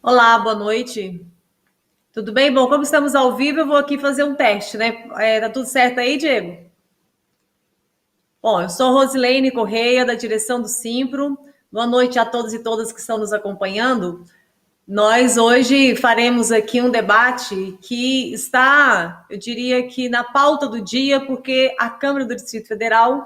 Olá, boa noite. Tudo bem? Bom, como estamos ao vivo, eu vou aqui fazer um teste, né? Tá tudo certo aí, Diego? Bom, eu sou Rosilene Correia, da direção do Simpro. Boa noite a todos e todas que estão nos acompanhando. Nós hoje faremos aqui um debate que está, eu diria que na pauta do dia, porque a Câmara do Distrito Federal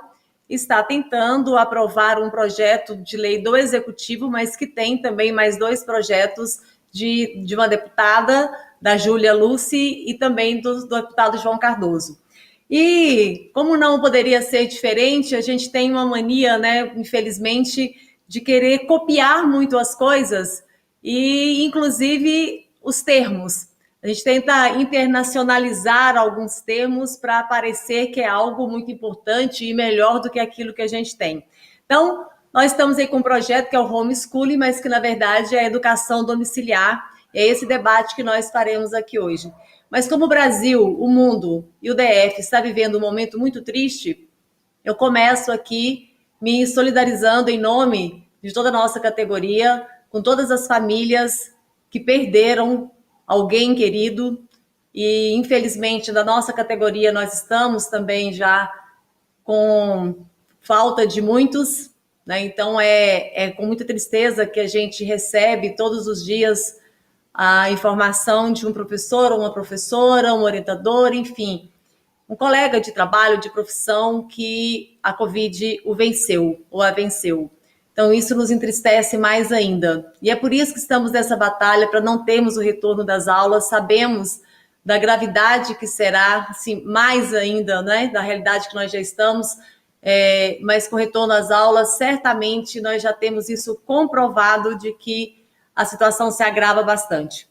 está tentando aprovar um projeto de lei do Executivo, mas que tem também mais dois projetos de uma deputada, da Júlia Lucy, e também do deputado João Cardoso. E como não poderia ser diferente, a gente tem uma mania, né, infelizmente, de querer copiar muito as coisas e, inclusive, os termos. A gente tenta internacionalizar alguns termos para parecer que é algo muito importante e melhor do que aquilo que a gente tem. Então, nós estamos aí com um projeto que é o homeschooling, mas que, na verdade, é a educação domiciliar. É esse debate que nós faremos aqui hoje. Mas como o Brasil, o mundo e o DF está vivendo um momento muito triste, eu começo aqui me solidarizando em nome de toda a nossa categoria, com todas as famílias que perderam alguém querido. E, infelizmente, da nossa categoria, nós estamos também já com falta de muitos, né? Então, é com muita tristeza que a gente recebe todos os dias a informação de um professor ou uma professora, um orientador, enfim, um colega de trabalho, de profissão, que a Covid o venceu ou a venceu. Então, isso nos entristece mais ainda. E é por isso que estamos nessa batalha, para não termos o retorno das aulas. Sabemos da gravidade que será, assim, mais ainda, né, da realidade que nós já estamos, mas com o retorno às aulas, certamente nós já temos isso comprovado de que a situação se agrava bastante.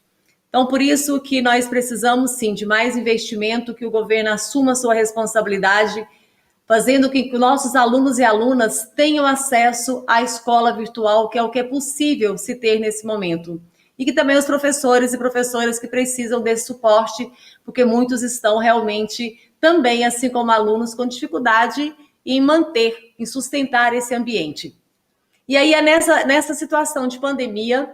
Então, por isso que nós precisamos, sim, de mais investimento, que o governo assuma a sua responsabilidade, fazendo com que nossos alunos e alunas tenham acesso à escola virtual, que é o que é possível se ter nesse momento. E que também os professores e professoras que precisam desse suporte, porque muitos estão realmente também, assim como alunos, com dificuldade em manter, em sustentar esse ambiente. E aí é nessa situação de pandemia,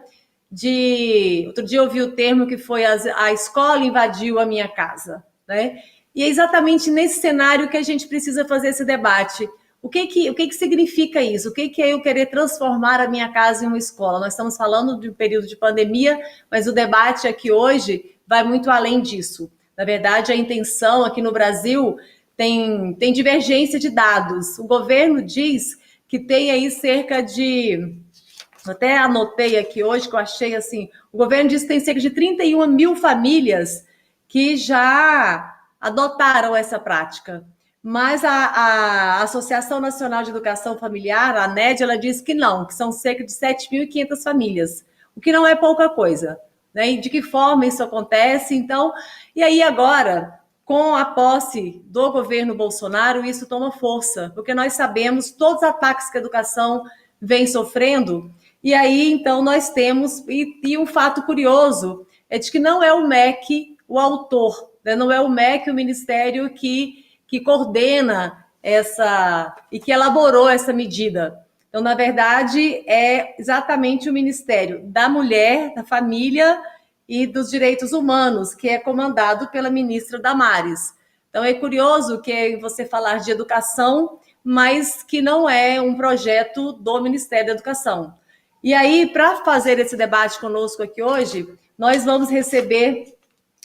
outro dia eu ouvi o termo que foi a escola invadiu a minha casa, né? E é exatamente nesse cenário que a gente precisa fazer esse debate. O que significa isso? O que é eu querer transformar a minha casa em uma escola? Nós estamos falando de um período de pandemia, mas o debate aqui hoje vai muito além disso. Na verdade, a intenção aqui no Brasil tem divergência de dados. O governo diz que tem aí cerca de... Até anotei aqui hoje, que eu achei assim, o governo diz que tem cerca de 31 mil famílias que já adotaram essa prática. Mas a Associação Nacional de Educação Familiar, a ANED, ela diz que não, que são cerca de 7.500 famílias, o que não é pouca coisa. Né? E de que forma isso acontece? Então, e aí agora, com a posse do governo Bolsonaro, isso toma força, porque nós sabemos todos os ataques que a educação vem sofrendo. E aí, então, nós temos, e um fato curioso, é de que não é o MEC o autor, né? Não é o MEC o ministério que coordena essa, e que elaborou essa medida. Então, na verdade, é exatamente o Ministério da Mulher, da Família e dos Direitos Humanos, que é comandado pela ministra Damares. Então, é curioso que você falar de educação, mas que não é um projeto do Ministério da Educação. E aí, para fazer esse debate conosco aqui hoje, nós vamos receber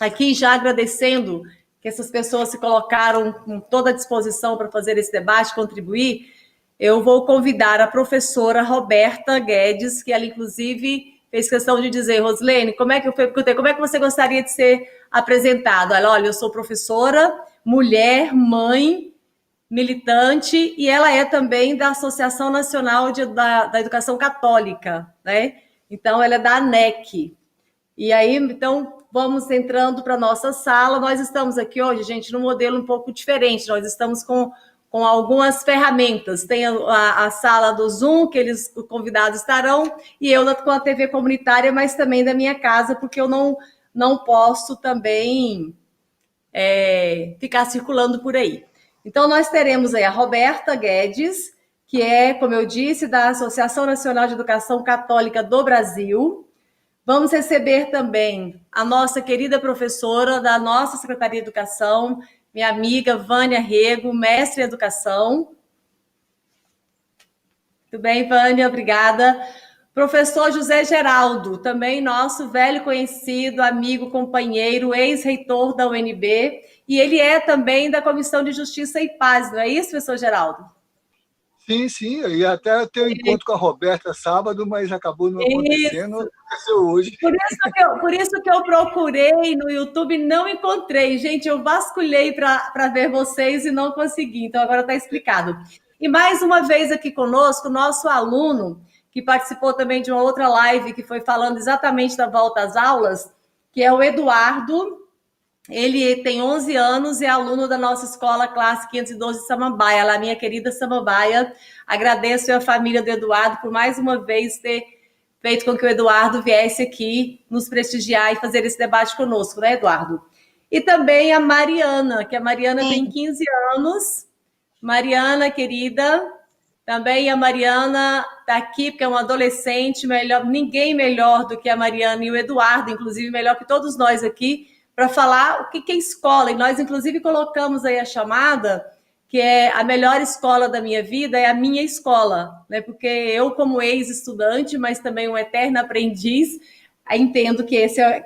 aqui, já agradecendo que essas pessoas se colocaram com toda a disposição para fazer esse debate, contribuir, eu vou convidar a professora Roberta Guedes, que ela, inclusive, fez questão de dizer: Rosilene, como é que você gostaria de ser apresentada? Olha, eu sou professora, mulher, mãe, militante, e ela é também da Associação Nacional da Educação Católica, né? Então, ela é da ANEC. E aí, então, vamos entrando para a nossa sala. Nós estamos aqui hoje, gente, num modelo um pouco diferente. Nós estamos com algumas ferramentas. Tem a sala do Zoom, que os convidados estarão, e eu com a TV comunitária, mas também da minha casa, porque eu não posso também ficar circulando por aí. Então, nós teremos aí a Roberta Guedes, que é, como eu disse, da Associação Nacional de Educação Católica do Brasil. Vamos receber também a nossa querida professora da nossa Secretaria de Educação, minha amiga Vânia Rego, mestre em Educação. Tudo bem, Vânia? Obrigada. Professor José Geraldo, também nosso velho conhecido, amigo, companheiro, ex-reitor da UNB, e ele é também da Comissão de Justiça e Paz, não é isso, professor Geraldo? Sim, eu ia até ter um encontro com a Roberta sábado, mas acabou não acontecendo, aconteceu hoje. Por isso que eu procurei no YouTube e não encontrei. Gente, eu vasculhei para ver vocês e não consegui, então agora está explicado. E mais uma vez aqui conosco, nosso aluno, que participou também de uma outra live, que foi falando exatamente da volta às aulas, que é o Eduardo. Ele tem 11 anos e é aluno da nossa escola classe 512 Samambaia, lá minha querida Samambaia. Agradeço a família do Eduardo por mais uma vez ter feito com que o Eduardo viesse aqui nos prestigiar e fazer esse debate conosco, né, Eduardo? E também a Mariana, que a Mariana tem 15 anos. Mariana, querida, também a Mariana está aqui, porque é uma adolescente, ninguém melhor do que a Mariana e o Eduardo, inclusive melhor que todos nós aqui, para falar o que é escola. E nós, inclusive, colocamos aí a chamada, que é a melhor escola da minha vida, é a minha escola, né? Porque eu, como ex-estudante, mas também um eterno aprendiz, entendo que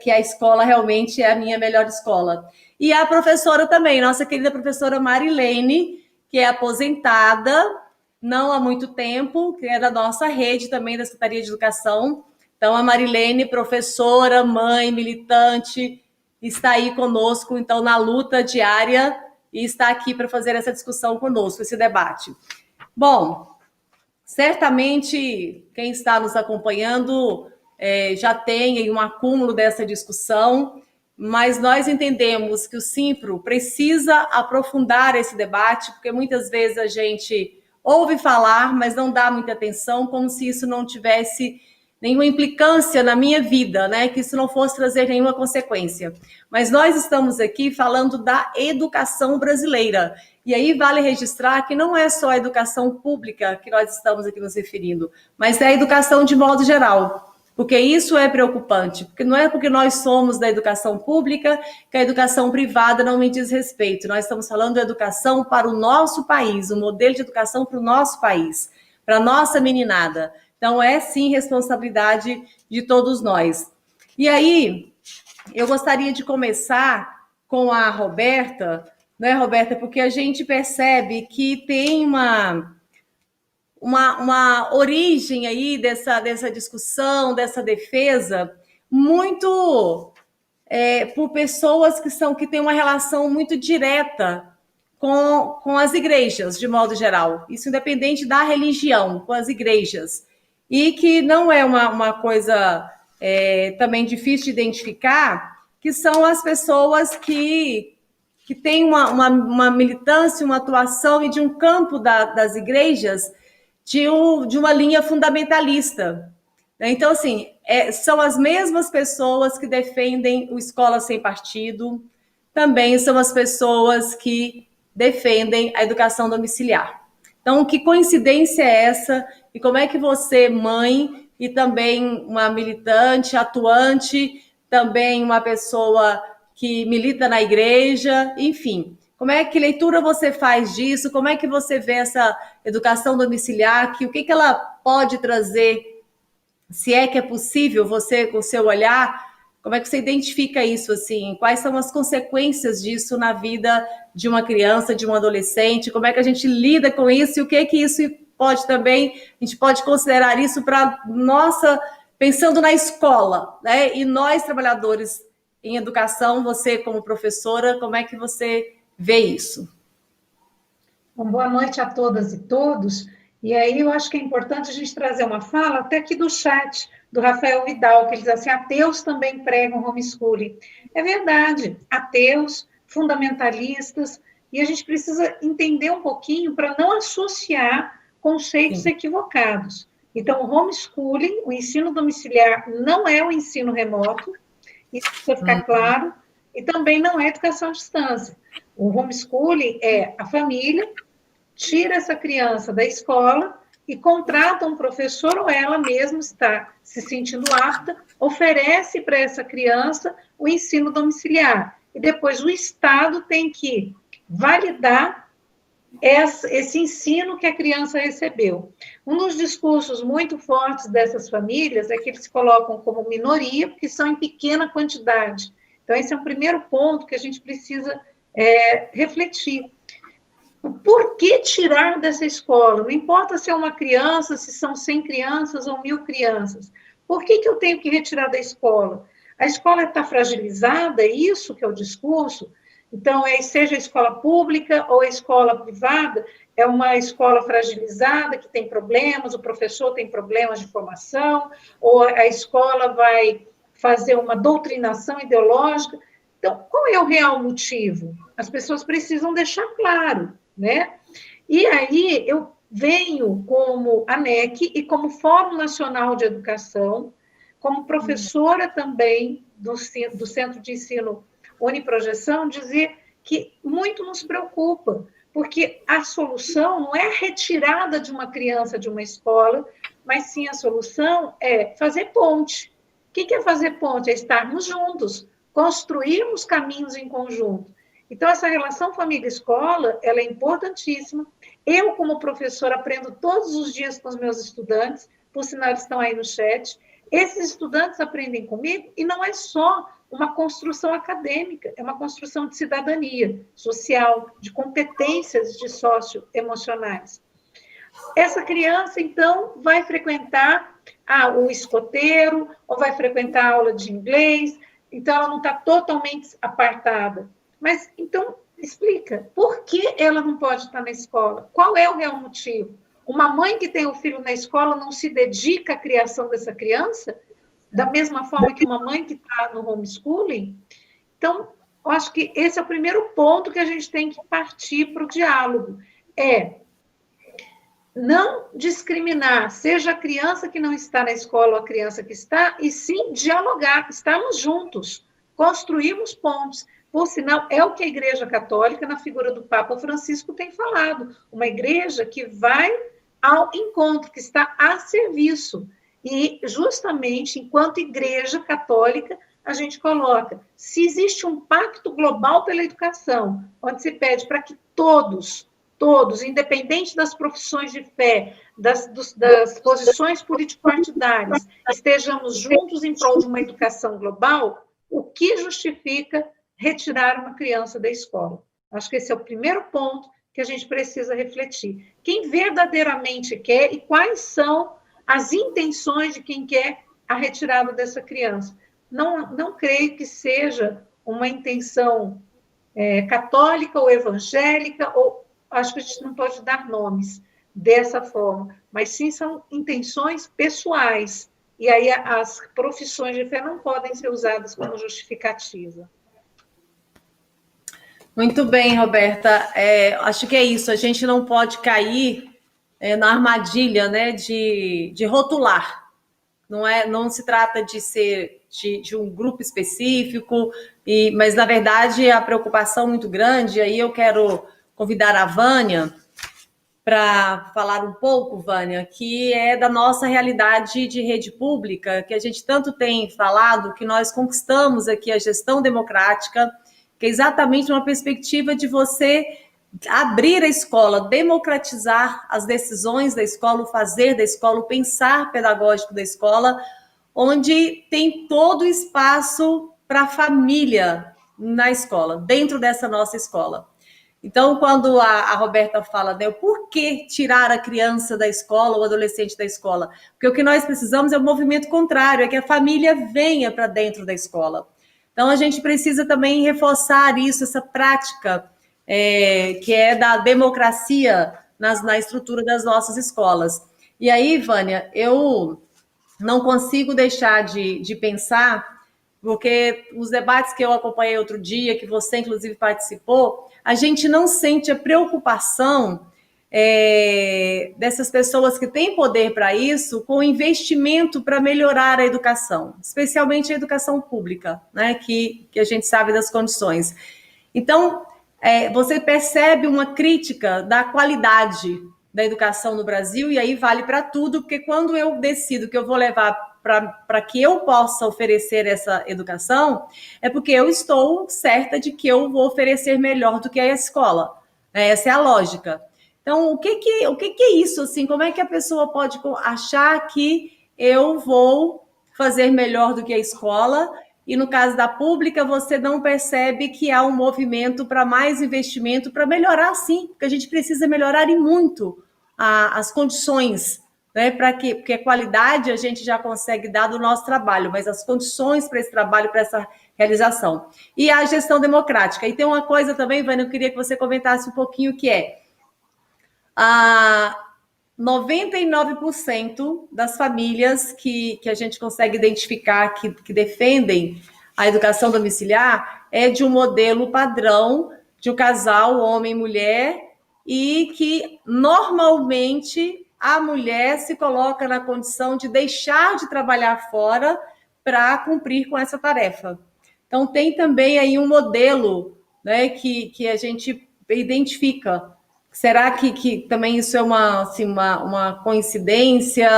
a escola realmente é a minha melhor escola. E a professora também, nossa querida professora Marilene, que é aposentada, não há muito tempo, que é da nossa rede também da Secretaria de Educação. Então, a Marilene, professora, mãe, militante, está aí conosco, então, na luta diária e está aqui para fazer essa discussão conosco, esse debate. Bom, certamente quem está nos acompanhando já tem aí um acúmulo dessa discussão, mas nós entendemos que o Simpro precisa aprofundar esse debate, porque muitas vezes a gente ouve falar, mas não dá muita atenção, como se isso não tivesse nenhuma implicância na minha vida, né? Que isso não fosse trazer nenhuma consequência. Mas nós estamos aqui falando da educação brasileira. E aí vale registrar que não é só a educação pública que nós estamos aqui nos referindo, mas é a educação de modo geral. Porque isso é preocupante, porque não é porque nós somos da educação pública que a educação privada não me diz respeito. Nós estamos falando de educação para o nosso país, um modelo de educação para o nosso país, para a nossa meninada. Então, é sim responsabilidade de todos nós. E aí, eu gostaria de começar com a Roberta, né, Roberta? Porque a gente percebe que tem uma origem aí dessa discussão, dessa defesa, muito por pessoas que têm uma relação muito direta com as igrejas, de modo geral. Isso independente da religião, com as igrejas. E que não é uma coisa também difícil de identificar, que são as pessoas que têm uma militância, uma atuação e de um campo das igrejas de uma linha fundamentalista. Então, assim, são as mesmas pessoas que defendem o escola sem partido, também são as pessoas que defendem a educação domiciliar. Então, que coincidência é essa? E como é que você, mãe, e também uma militante, atuante, também uma pessoa que milita na igreja, enfim, como é que leitura você faz disso? Como é que você vê essa educação domiciliar? O que ela pode trazer? Se é que é possível, você, com o seu olhar, como é que você identifica isso, assim? Quais são as consequências disso na vida de uma criança, de um adolescente? Como é que a gente lida com isso? E o que isso pode também, a gente pode considerar isso para nossa, pensando na escola, né? E nós, trabalhadores em educação, você como professora, como é que você vê isso? Bom, boa noite a todas e todos. E aí eu acho que é importante a gente trazer uma fala até aqui do chat, do Rafael Vidal, que ele diz assim, ateus também pregam homeschooling. É verdade, ateus, fundamentalistas, e a gente precisa entender um pouquinho para não associar conceitos equivocados. Então, o homeschooling, o ensino domiciliar, não é o ensino remoto, isso precisa ficar claro, e também não é educação à distância. O homeschooling é a família tira essa criança da escola e contrata um professor, ou ela mesma está se sentindo apta, oferece para essa criança o ensino domiciliar. E depois o Estado tem que validar esse ensino que a criança recebeu. Um dos discursos muito fortes dessas famílias é que eles se colocam como minoria, porque são em pequena quantidade. Então, esse é um primeiro ponto que a gente precisa refletir. Por que tirar dessa escola? Não importa se é uma criança, se são 100 crianças ou 1.000 crianças. Por que eu tenho que retirar da escola? A escola está fragilizada, é isso que é o discurso? Então, seja a escola pública ou a escola privada, é uma escola fragilizada, que tem problemas, o professor tem problemas de formação, ou a escola vai fazer uma doutrinação ideológica. Então, qual é o real motivo? As pessoas precisam deixar claro, né? E aí, eu venho como ANEC e como Fórum Nacional de Educação, como professora também do Centro de Ensino Uniprojeção, dizer que muito nos preocupa, porque a solução não é a retirada de uma criança de uma escola, mas sim a solução é fazer ponte. O que é fazer ponte? É estarmos juntos, construirmos caminhos em conjunto. Então, essa relação família-escola, ela é importantíssima. Eu, como professora, aprendo todos os dias com os meus estudantes, por sinal, eles estão aí no chat. Esses estudantes aprendem comigo, e não é só uma construção acadêmica, é uma construção de cidadania social, de competências de socioemocionais. Essa criança, então, vai frequentar o escoteiro, ou vai frequentar a aula de inglês, então ela não está totalmente apartada. Mas, então, explica, por que ela não pode estar na escola? Qual é o real motivo? Uma mãe que tem o filho na escola não se dedica à criação dessa criança? Da mesma forma que uma mãe que está no homeschooling? Então, eu acho que esse é o primeiro ponto que a gente tem que partir para o diálogo. Não discriminar, seja a criança que não está na escola ou a criança que está, e sim dialogar, estarmos juntos, construirmos pontes. Por sinal, é o que a Igreja Católica, na figura do Papa Francisco, tem falado. Uma igreja que vai ao encontro, que está a serviço. E, justamente, enquanto Igreja Católica, a gente coloca, se existe um pacto global pela educação, onde se pede para que todos, independente das profissões de fé, das posições político-partidárias, estejamos juntos em prol de uma educação global, o que justifica retirar uma criança da escola? Acho que esse é o primeiro ponto que a gente precisa refletir. Quem verdadeiramente quer e quais são as intenções de quem quer a retirada dessa criança? Não creio que seja uma intenção católica ou evangélica, ou acho que a gente não pode dar nomes dessa forma, mas sim são intenções pessoais, e aí as profissões de fé não podem ser usadas como justificativa. Muito bem, Roberta. Acho que é isso. A gente não pode cair na armadilha, né, de rotular. Não se trata de ser de um grupo específico, mas, na verdade, a preocupação muito grande. Aí eu quero convidar a Vânia para falar um pouco, Vânia, que é da nossa realidade de rede pública, que a gente tanto tem falado, que nós conquistamos aqui a gestão democrática, que é exatamente uma perspectiva de você abrir a escola, democratizar as decisões da escola, o fazer da escola, o pensar pedagógico da escola, onde tem todo o espaço para a família na escola, dentro dessa nossa escola. Então, quando a Roberta fala, né, por que tirar a criança da escola ou o adolescente da escola? Porque o que nós precisamos é um movimento contrário, é que a família venha para dentro da escola. Então, a gente precisa também reforçar isso, essa prática que é da democracia na estrutura das nossas escolas. E aí, Vânia, eu não consigo deixar de pensar, porque os debates que eu acompanhei outro dia, que você inclusive participou, a gente não sente a preocupação dessas pessoas que têm poder para isso, com investimento para melhorar a educação, especialmente a educação pública, né, que a gente sabe das condições. Então, você percebe uma crítica da qualidade da educação no Brasil, e aí vale para tudo, porque quando eu decido que eu vou levar para que eu possa oferecer essa educação, é porque eu estou certa de que eu vou oferecer melhor do que a escola. Essa é a lógica. Então, o que é isso? Assim, como é que a pessoa pode achar que eu vou fazer melhor do que a escola? E no caso da pública, você não percebe que há um movimento para mais investimento, para melhorar, sim, porque a gente precisa melhorar e muito as condições, né? Porque a qualidade a gente já consegue dar do nosso trabalho, mas as condições para esse trabalho, para essa realização. E a gestão democrática. E tem uma coisa também, Vânia, eu queria que você comentasse um pouquinho, que é 99% das famílias que a gente consegue identificar que defendem a educação domiciliar é de um modelo padrão de um casal, homem e mulher, e que normalmente a mulher se coloca na condição de deixar de trabalhar fora para cumprir com essa tarefa. Então, tem também aí um modelo, né, que a gente identifica. Será que também isso é uma coincidência?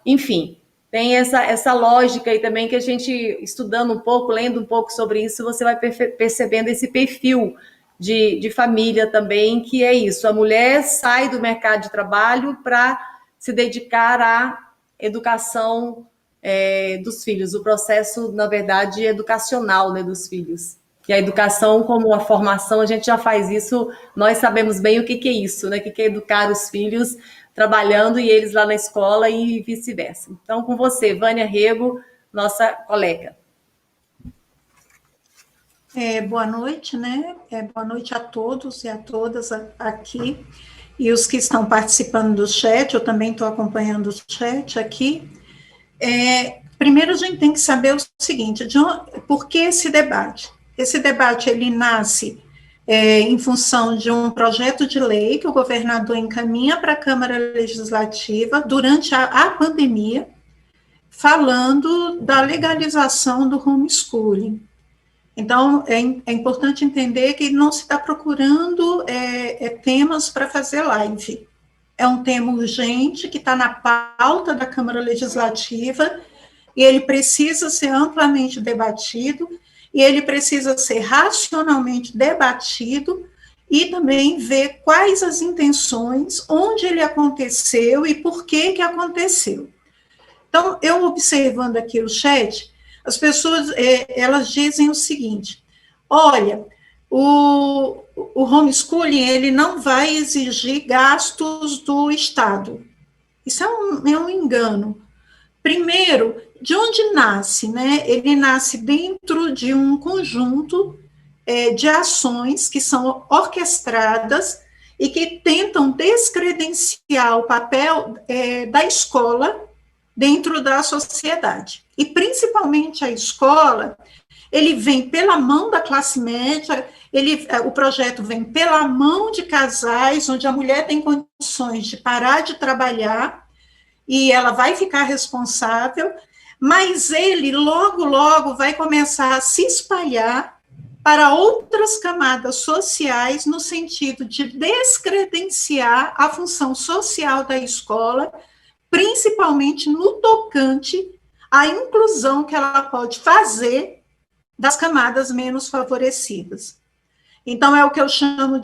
Enfim, tem essa lógica aí também que a gente, estudando um pouco, lendo um pouco sobre isso, você vai percebendo esse perfil de família também, que é isso. A mulher sai do mercado de trabalho para se dedicar à educação dos filhos, o processo, na verdade, educacional, né, dos filhos. Que a educação, como a formação, a gente já faz isso, nós sabemos bem o que é isso, né? O que é educar os filhos trabalhando e eles lá na escola e vice-versa. Então, com você, Vânia Rego, nossa colega. Boa noite, né? Boa noite a todos e a todas aqui, e os que estão participando do chat, eu também estou acompanhando o chat aqui. Primeiro, a gente tem que saber o seguinte, por que esse debate? Esse debate, ele nasce em função de um projeto de lei que o governador encaminha para a Câmara Legislativa durante a pandemia, falando da legalização do homeschooling. Então, é importante entender que não se está procurando temas para fazer live. É um tema urgente que está na pauta da Câmara Legislativa e ele precisa ser amplamente debatido, e ele precisa ser racionalmente debatido e também ver quais as intenções, onde ele aconteceu e por que aconteceu. Então, eu observando aqui o chat, as pessoas, elas dizem o seguinte, olha, o homeschooling, ele não vai exigir gastos do Estado. Isso é um engano. Primeiro, de onde nasce, né? Ele nasce dentro de um conjunto de ações que são orquestradas e que tentam descredenciar o papel da escola dentro da sociedade. E, principalmente, a escola, ele vem pela mão da classe média, o projeto vem pela mão de casais, onde a mulher tem condições de parar de trabalhar e ela vai ficar responsável, mas ele logo, logo vai começar a se espalhar para outras camadas sociais, no sentido de descredenciar a função social da escola, principalmente no tocante à inclusão que ela pode fazer das camadas menos favorecidas. Então, é o que eu chamo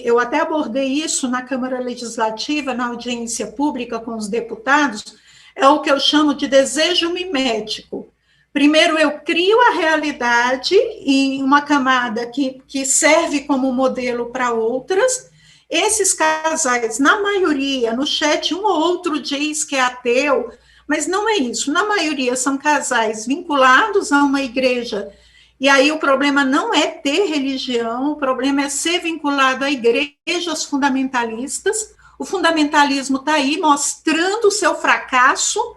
eu até abordei isso na Câmara Legislativa, na audiência pública com os deputados, é o que eu chamo de desejo mimético. Primeiro, eu crio a realidade em uma camada que serve como modelo para outras. Esses casais, na maioria, no chat, um ou outro diz que é ateu, mas não é isso. Na maioria, são casais vinculados a uma igreja. E aí o problema não é ter religião, o problema é ser vinculado a igrejas fundamentalistas. O fundamentalismo está aí mostrando o seu fracasso,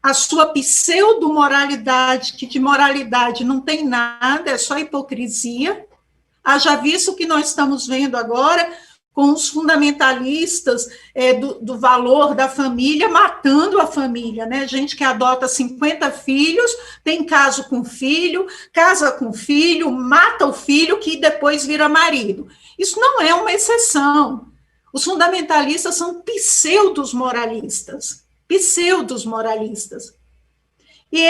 a sua pseudo-moralidade, que de moralidade não tem nada, é só hipocrisia. Haja visto o que nós estamos vendo agora com os fundamentalistas do valor da família, matando a família, né? Gente que adota 50 filhos, tem caso com filho, casa com filho, mata o filho, que depois vira marido. Isso não é uma exceção. Os fundamentalistas são pseudos-moralistas. Pseudos-moralistas. E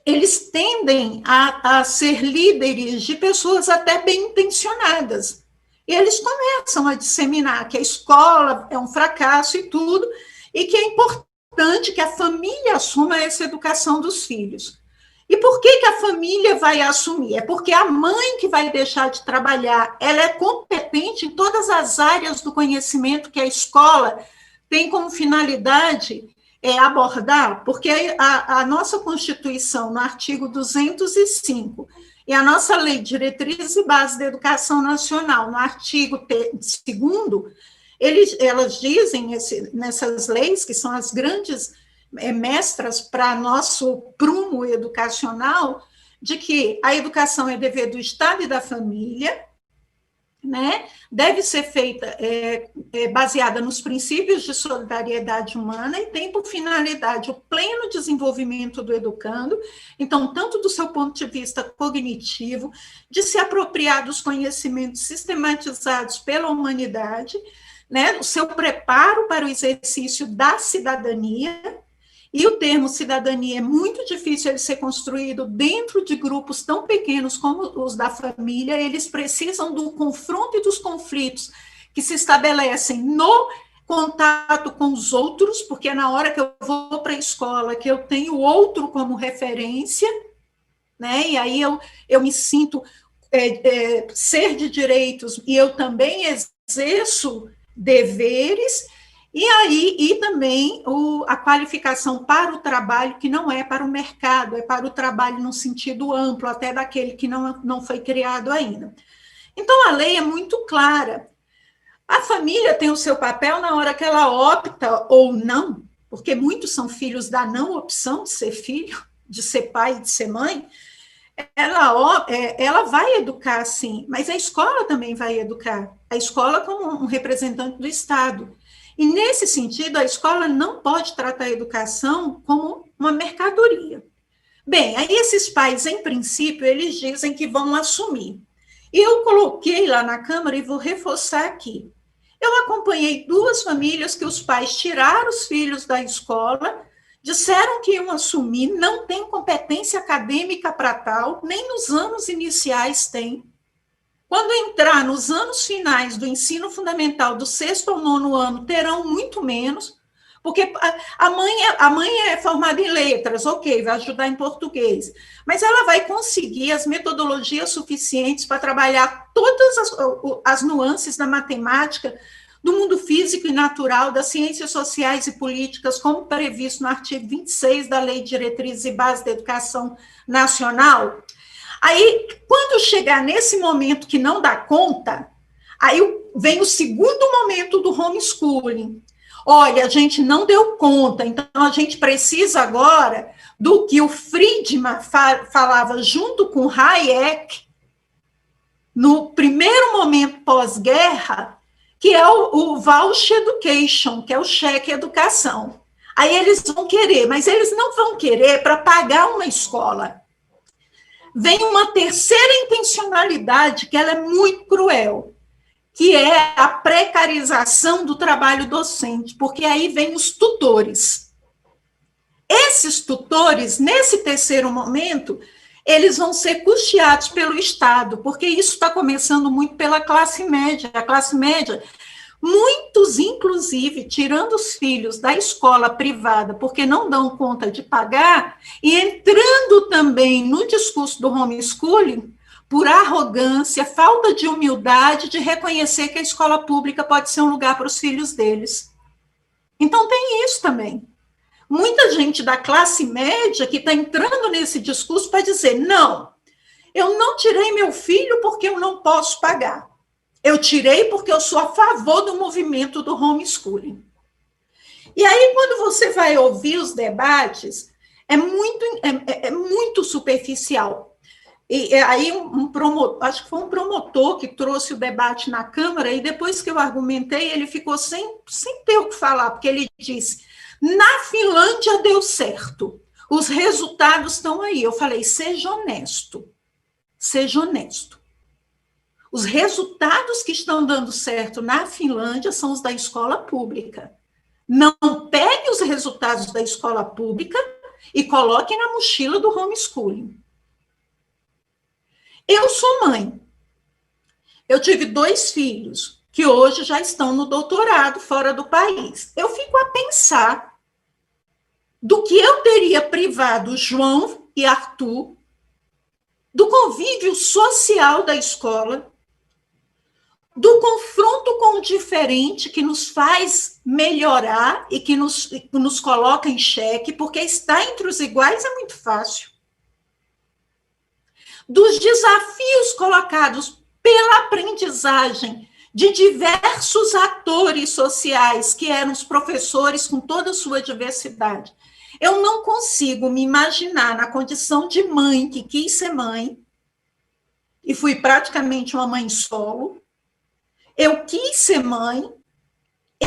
eles tendem a ser líderes de pessoas até bem intencionadas. E eles começam a disseminar que a escola é um fracasso e tudo, e que é importante que a família assuma essa educação dos filhos. E por que a família vai assumir? É porque a mãe que vai deixar de trabalhar, ela é competente em todas as áreas do conhecimento que a escola tem como finalidade abordar, porque a nossa Constituição, no artigo 205, e a nossa Lei de Diretrizes e Bases da Educação Nacional, no artigo 2º, elas dizem, nessas leis, que são as grandes mestras para nosso prumo educacional, de que a educação é dever do Estado e da família, né? Deve ser feita baseada nos princípios de solidariedade humana e tem por finalidade o pleno desenvolvimento do educando, então, tanto do seu ponto de vista cognitivo, de se apropriar dos conhecimentos sistematizados pela humanidade, né? O seu preparo para o exercício da cidadania. E o termo cidadania é muito difícil ele ser construído dentro de grupos tão pequenos como os da família. Eles precisam do confronto e dos conflitos que se estabelecem no contato com os outros, porque é na hora que eu vou para a escola que eu tenho o outro como referência, né? E aí eu me sinto ser de direitos e eu também exerço deveres. E também a qualificação para o trabalho, que não é para o mercado, é para o trabalho no sentido amplo, até daquele que não foi criado ainda. Então, a lei é muito clara. A família tem o seu papel na hora que ela opta ou não, porque muitos são filhos da não opção de ser filho, de ser pai e de ser mãe. Ela vai educar, sim, mas a escola também vai educar. A escola como um representante do Estado. E, nesse sentido, a escola não pode tratar a educação como uma mercadoria. Bem, aí esses pais, em princípio, eles dizem que vão assumir. E eu coloquei lá na Câmara e vou reforçar aqui. Eu acompanhei 2 famílias que os pais tiraram os filhos da escola, disseram que iam assumir, não tem competência acadêmica para tal, nem nos anos iniciais tem. Quando entrar nos anos finais do ensino fundamental, do 6º ao 9º ano, terão muito menos, porque a mãe é formada em letras, ok, vai ajudar em português, mas ela vai conseguir as metodologias suficientes para trabalhar todas as nuances da matemática, do mundo físico e natural, das ciências sociais e políticas, como previsto no artigo 26 da Lei de Diretrizes e Bases da Educação Nacional. Aí, quando chegar nesse momento que não dá conta, aí vem o segundo momento do homeschooling. Olha, a gente não deu conta, então a gente precisa agora do que o Friedman falava junto com Hayek, no primeiro momento pós-guerra, que é o voucher education, que é o cheque educação. Aí eles vão querer, mas eles não vão querer para pagar uma escola. Vem uma terceira intencionalidade, que ela é muito cruel, que é a precarização do trabalho docente, porque aí vem os tutores. Esses tutores, nesse terceiro momento, eles vão ser custeados pelo Estado, porque isso está começando muito pela classe média. A classe média, muitos, inclusive, tirando os filhos da escola privada, porque não dão conta de pagar, e entrando também no discurso do homeschooling, por arrogância, falta de humildade, de reconhecer que a escola pública pode ser um lugar para os filhos deles. Então, tem isso também. Muita gente da classe média que está entrando nesse discurso para dizer, não, eu não tirei meu filho porque eu não posso pagar. Eu tirei porque eu sou a favor do movimento do homeschooling. E aí, quando você vai ouvir os debates, é muito superficial. E aí, acho que foi um promotor que trouxe o debate na Câmara, e depois que eu argumentei, ele ficou sem ter o que falar, porque ele disse, na Finlândia deu certo, os resultados estão aí. Eu falei, seja honesto, seja honesto. Os resultados que estão dando certo na Finlândia são os da escola pública. Não pegue os resultados da escola pública e coloque na mochila do homeschooling. Eu sou mãe. Eu tive 2 filhos, que hoje já estão no doutorado fora do país. Eu fico a pensar do que eu teria privado João e Arthur do convívio social da escola, do confronto com o diferente que nos faz melhorar e que nos coloca em xeque, porque estar entre os iguais é muito fácil. Dos desafios colocados pela aprendizagem de diversos atores sociais, que eram os professores com toda a sua diversidade. Eu não consigo me imaginar na condição de mãe que quis ser mãe, e fui praticamente uma mãe solo. Eu quis ser mãe,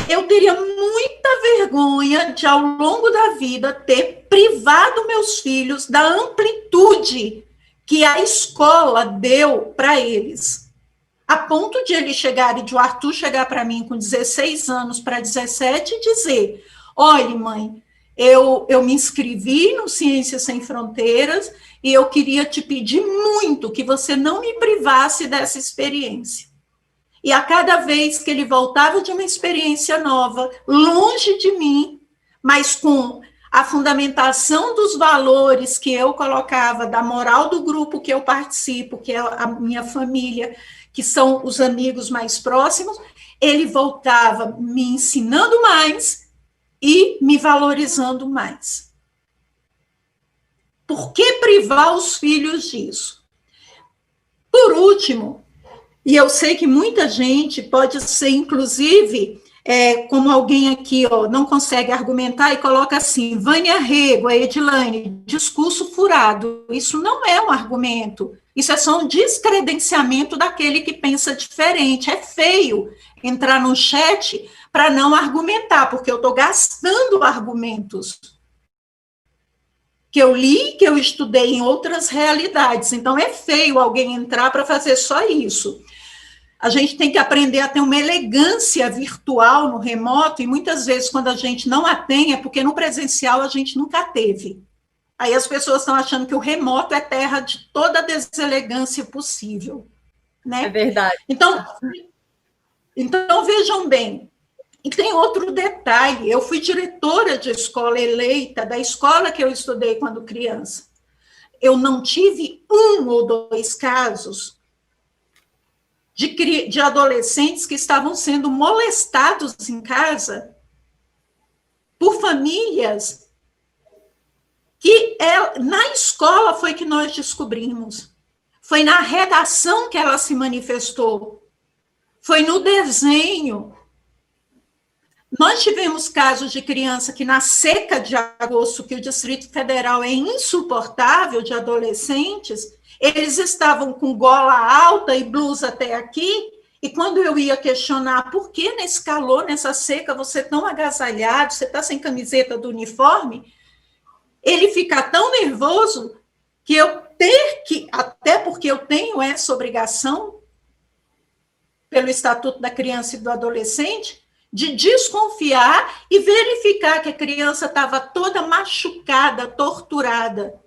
eu teria muita vergonha de, ao longo da vida, ter privado meus filhos da amplitude que a escola deu para eles. A ponto de ele chegar, e de o Arthur chegar para mim com 16 anos para 17 e dizer: olha, mãe, eu me inscrevi no Ciências Sem Fronteiras e eu queria te pedir muito que você não me privasse dessa experiência. E a cada vez que ele voltava de uma experiência nova, longe de mim, mas com a fundamentação dos valores que eu colocava, da moral do grupo que eu participo, que é a minha família, que são os amigos mais próximos, ele voltava me ensinando mais e me valorizando mais. Por que privar os filhos disso? Por último, e eu sei que muita gente pode ser, inclusive, como alguém aqui não consegue argumentar e coloca assim: Vânia Rego, a Edilane, discurso furado. Isso não é um argumento, isso é só um descredenciamento daquele que pensa diferente. É feio entrar no chat para não argumentar, porque eu estou gastando argumentos que eu li, que eu estudei em outras realidades. Então, é feio alguém entrar para fazer só isso. A gente tem que aprender a ter uma elegância virtual no remoto, e muitas vezes, quando a gente não a tem, é porque no presencial a gente nunca teve. Aí as pessoas estão achando que o remoto é terra de toda a deselegância possível, né? É verdade. Então vejam bem. E tem outro detalhe: eu fui diretora de escola eleita da escola que eu estudei quando criança. Eu não tive 1 ou 2 casos de adolescentes que estavam sendo molestados em casa por famílias que na escola foi que nós descobrimos. Foi na redação que ela se manifestou. Foi no desenho. Nós tivemos casos de criança que, na seca de agosto, que o Distrito Federal é insuportável, de adolescentes, eles estavam com gola alta e blusa até aqui, e quando eu ia questionar por que nesse calor, nessa seca, você é tão agasalhado, você está sem camiseta do uniforme, ele fica tão nervoso que eu até porque eu tenho essa obrigação, pelo Estatuto da Criança e do Adolescente, de desconfiar e verificar que a criança estava toda machucada, torturada.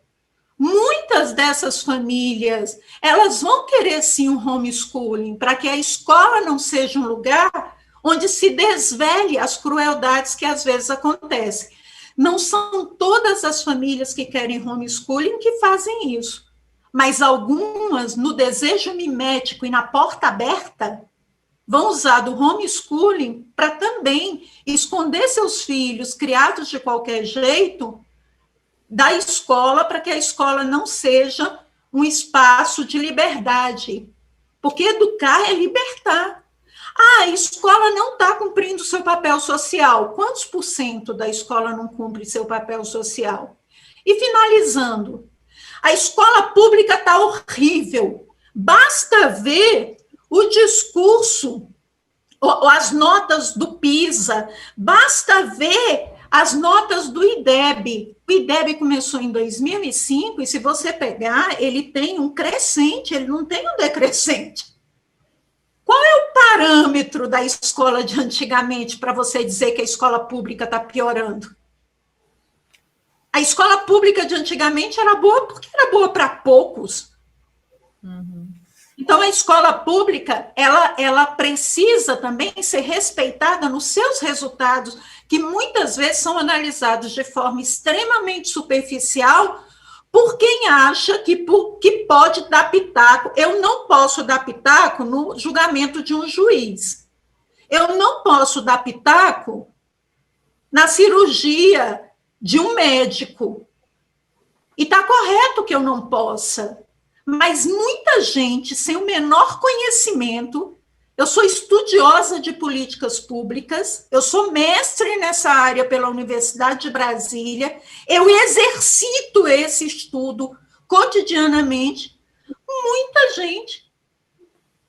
Muitas dessas famílias, elas vão querer sim um homeschooling, para que a escola não seja um lugar onde se desvele as crueldades que às vezes acontecem. Não são todas as famílias que querem homeschooling que fazem isso, mas algumas, no desejo mimético e na porta aberta, vão usar do homeschooling para também esconder seus filhos criados de qualquer jeito da escola, para que a escola não seja um espaço de liberdade. Porque educar é libertar. A escola não está cumprindo seu papel social. Quantos % da escola não cumpre seu papel social? E finalizando, a escola pública está horrível. Basta ver o discurso, as notas do PISA, basta ver as notas do IDEB. O IDEB começou em 2005, e se você pegar, ele tem um crescente, ele não tem um decrescente. Qual é o parâmetro da escola de antigamente para você dizer que a escola pública está piorando? A escola pública de antigamente era boa porque era boa para poucos. Uhum. Então, a escola pública, ela precisa também ser respeitada nos seus resultados, que muitas vezes são analisados de forma extremamente superficial por quem acha que pode dar pitaco. Eu não posso dar pitaco no julgamento de um juiz. Eu não posso dar pitaco na cirurgia de um médico. E está correto que eu não possa. Mas muita gente, sem o menor conhecimento, eu sou estudiosa de políticas públicas, eu sou mestre nessa área pela Universidade de Brasília, eu exercito esse estudo cotidianamente. Muita gente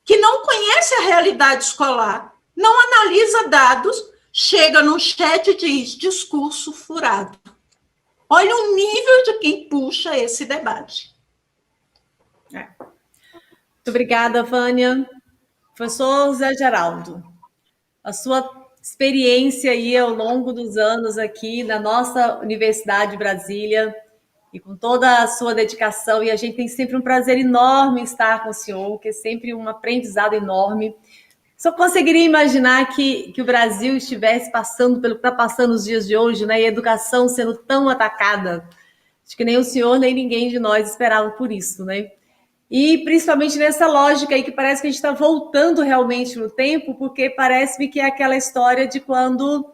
que não conhece a realidade escolar, não analisa dados, chega no chat e diz discurso furado. Olha o nível de quem puxa esse debate. Muito obrigada, Vânia. Professor Zé Geraldo, a sua experiência aí ao longo dos anos aqui na nossa Universidade de Brasília e com toda a sua dedicação, e a gente tem sempre um prazer enorme estar com o senhor, que é sempre um aprendizado enorme. Só conseguiria imaginar que o Brasil estivesse passando pelo que está passando nos dias de hoje, né, e a educação sendo tão atacada. Acho que nem o senhor, nem ninguém de nós esperava por isso, né? E principalmente nessa lógica aí que parece que a gente está voltando realmente no tempo, porque parece-me que é aquela história de quando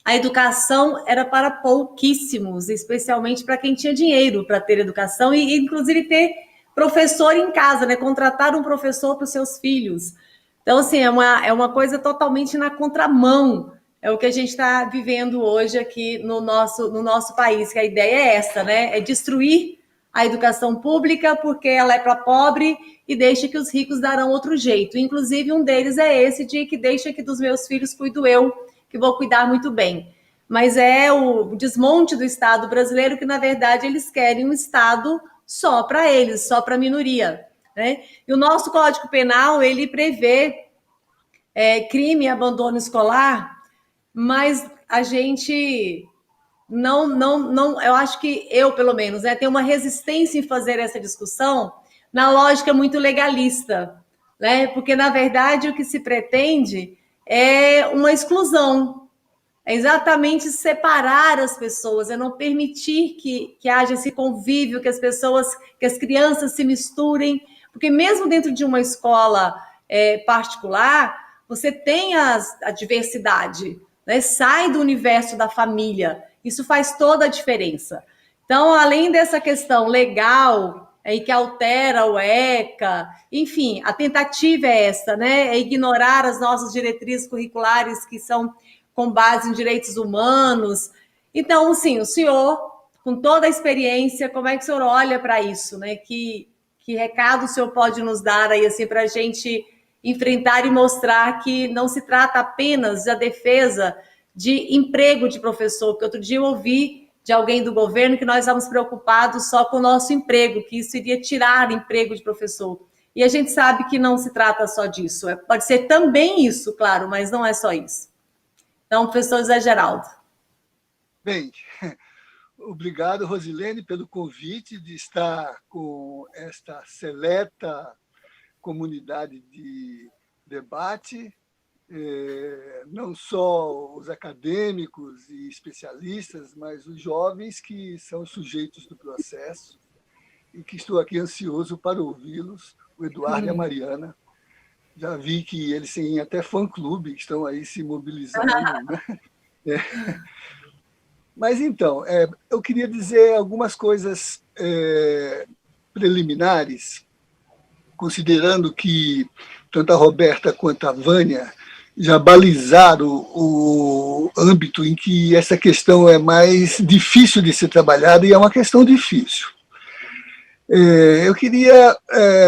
a educação era para pouquíssimos, especialmente para quem tinha dinheiro para ter educação e inclusive ter professor em casa, né? Contratar um professor para os seus filhos. Então, assim, é uma coisa totalmente na contramão. É o que a gente está vivendo hoje aqui no nosso país, que a ideia é essa, né? É destruir a educação pública porque ela é para pobre e deixa que os ricos darão outro jeito. Inclusive, um deles é esse de que deixa que dos meus filhos cuido eu, que vou cuidar muito bem. Mas é o desmonte do Estado brasileiro que, na verdade, eles querem um Estado só para eles, só para a minoria, né? E o nosso Código Penal, ele prevê crime e abandono escolar, mas a gente... Não, eu acho que eu, pelo menos, tenho uma resistência em fazer essa discussão na lógica muito legalista, né? Porque, na verdade, o que se pretende é uma exclusão, é exatamente separar as pessoas, é não permitir que haja esse convívio, que as crianças se misturem, porque mesmo dentro de uma escola particular, você tem a diversidade, né? Sai do universo da família. Isso faz toda a diferença. Então, além dessa questão legal, que altera o ECA, enfim, a tentativa é essa, né? É ignorar as nossas diretrizes curriculares que são com base em direitos humanos. Então, sim, o senhor, com toda a experiência, como é que o senhor olha para isso, né? Que recado o senhor pode nos dar aí, assim, para a gente enfrentar e mostrar que não se trata apenas da defesa de emprego de professor, porque outro dia eu ouvi de alguém do governo que nós estávamos preocupados só com o nosso emprego, que isso iria tirar emprego de professor. E a gente sabe que não se trata só disso. Pode ser também isso, claro, mas não é só isso. Então, professor Zé Geraldo. Bem, obrigado, Rosilene, pelo convite de estar com esta seleta comunidade de debate. Não só os acadêmicos e especialistas, mas os jovens que são sujeitos do processo e que estou aqui ansioso para ouvi-los, o Eduardo e a Mariana. Já vi que eles têm até fã-clube, que estão aí se mobilizando. Né? Mas, então, eu queria dizer algumas coisas preliminares, considerando que tanto a Roberta quanto a Vânia já balizaram o âmbito em que essa questão é mais difícil de ser trabalhada, e é uma questão difícil. Eu queria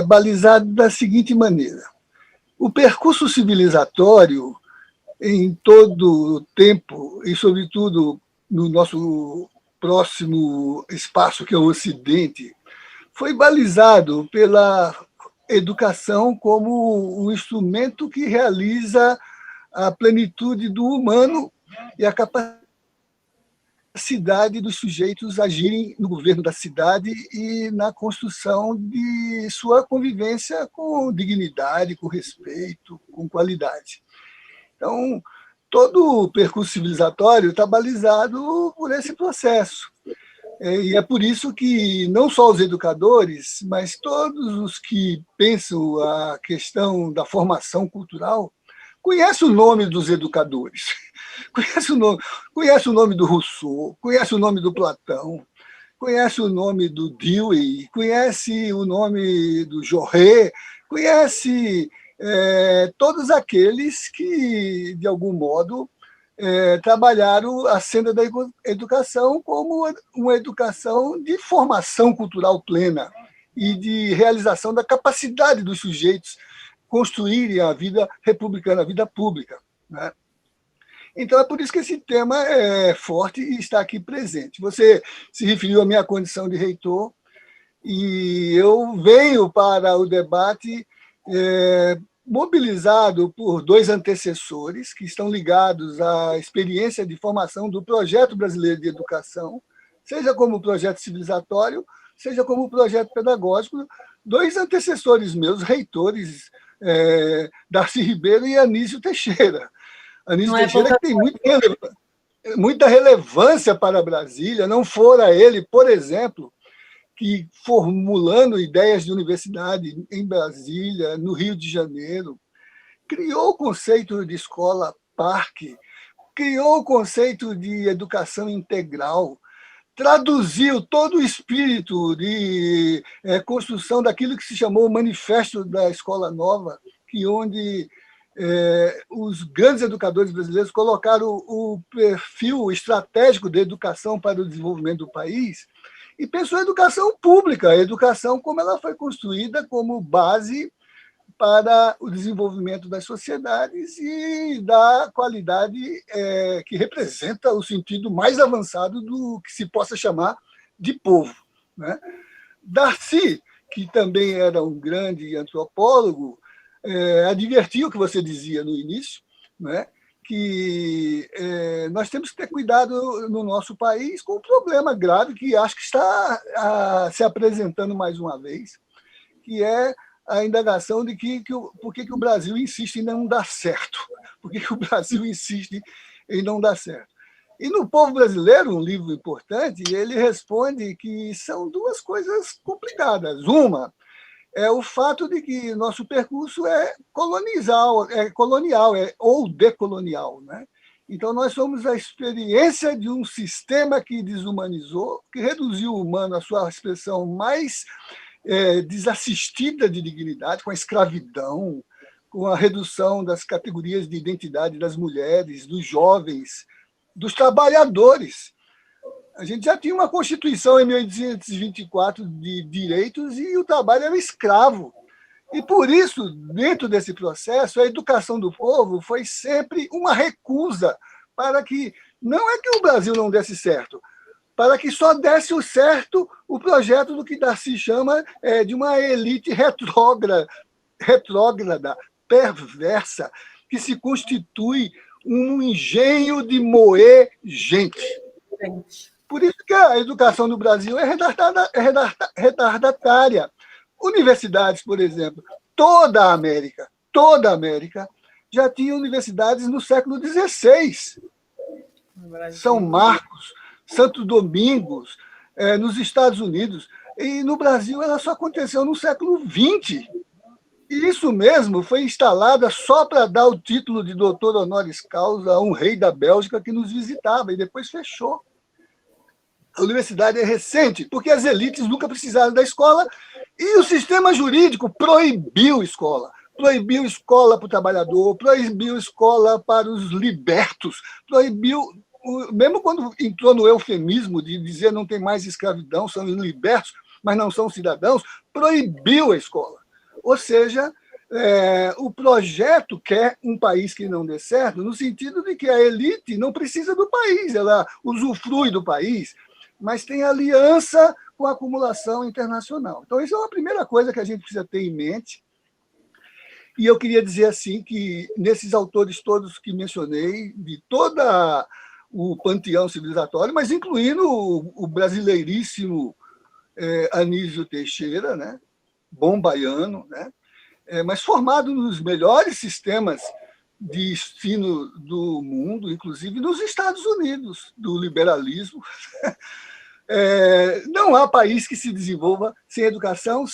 balizar da seguinte maneira. O percurso civilizatório, em todo o tempo, e sobretudo no nosso próximo espaço, que é o Ocidente, foi balizado pela educação como um instrumento que realiza a plenitude do humano e a capacidade dos sujeitos agirem no governo da cidade e na construção de sua convivência com dignidade, com respeito, com qualidade. Então, todo o percurso civilizatório está balizado por esse processo. E é por isso que não só os educadores, mas todos os que pensam a questão da formação cultural conhecem o nome dos educadores, conhece o nome do Rousseau, conhece o nome do Platão, conhece o nome do Dewey, conhece o nome do Jaurès, conhece todos aqueles que, de algum modo, trabalharam a senda da educação como uma educação de formação cultural plena e de realização da capacidade dos sujeitos construírem a vida republicana, a vida pública, né? Então, é por isso que esse tema é forte e está aqui presente. Você se referiu à minha condição de reitor, e eu venho para o debate mobilizado por dois antecessores que estão ligados à experiência de formação do Projeto Brasileiro de Educação, seja como projeto civilizatório, seja como projeto pedagógico, dois antecessores meus, reitores, Darcy Ribeiro e Anísio Teixeira. Anísio Teixeira que tem muita relevância para Brasília, não fora ele, por exemplo, que, formulando ideias de universidade em Brasília, no Rio de Janeiro, criou o conceito de escola-parque, criou o conceito de educação integral, traduziu todo o espírito de construção daquilo que se chamou o Manifesto da Escola Nova, onde os grandes educadores brasileiros colocaram o perfil estratégico da educação para o desenvolvimento do país, e pensou a educação pública, a educação como ela foi construída como base para o desenvolvimento das sociedades e da qualidade que representa o sentido mais avançado do que se possa chamar de povo, né? Darcy, que também era um grande antropólogo, advertiu o que você dizia no início, né? Que nós temos que ter cuidado no nosso país com um problema grave que acho que está se apresentando mais uma vez, que é a indagação de por que o Brasil insiste em não dar certo. Por que o Brasil insiste em não dar certo? E no Povo Brasileiro, um livro importante, ele responde que são duas coisas complicadas. Uma é o fato de que nosso percurso é colonial ou decolonial, né? Então, nós somos a experiência de um sistema que desumanizou, que reduziu o humano à sua expressão mais desassistida de dignidade, com a escravidão, com a redução das categorias de identidade das mulheres, dos jovens, dos trabalhadores. A gente já tinha uma Constituição em 1824 de direitos e o trabalho era escravo. E, por isso, dentro desse processo, a educação do povo foi sempre uma recusa para que, não é que o Brasil não desse certo, para que só desse o certo o projeto do que Darcy chama de uma elite retrógrada, perversa, que se constitui um engenho de moer gente. Por isso que a educação no Brasil é retardatária. Universidades, por exemplo, toda a América já tinha universidades no século XVI. São Marcos, Santo Domingos, nos Estados Unidos. E no Brasil ela só aconteceu no século XX. E isso mesmo foi instalada só para dar o título de doutor honoris causa a um rei da Bélgica que nos visitava, e depois fechou. A universidade é recente, porque as elites nunca precisaram da escola e o sistema jurídico proibiu escola. Proibiu escola para o trabalhador, proibiu escola para os libertos, proibiu, mesmo quando entrou no eufemismo de dizer não tem mais escravidão, são libertos, mas não são cidadãos, proibiu a escola. Ou seja, o projeto quer um país que não dê certo, no sentido de que a elite não precisa do país, ela usufrui do país, mas tem aliança com a acumulação internacional. Então, isso é uma primeira coisa que a gente precisa ter em mente. E eu queria dizer assim que, nesses autores todos que mencionei, de todo o panteão civilizatório, mas incluindo o brasileiríssimo Anísio Teixeira, né? Bom baiano, né? Mas formado nos melhores sistemas de ensino do mundo, inclusive nos Estados Unidos, do liberalismo. Não há país que se desenvolva sem educação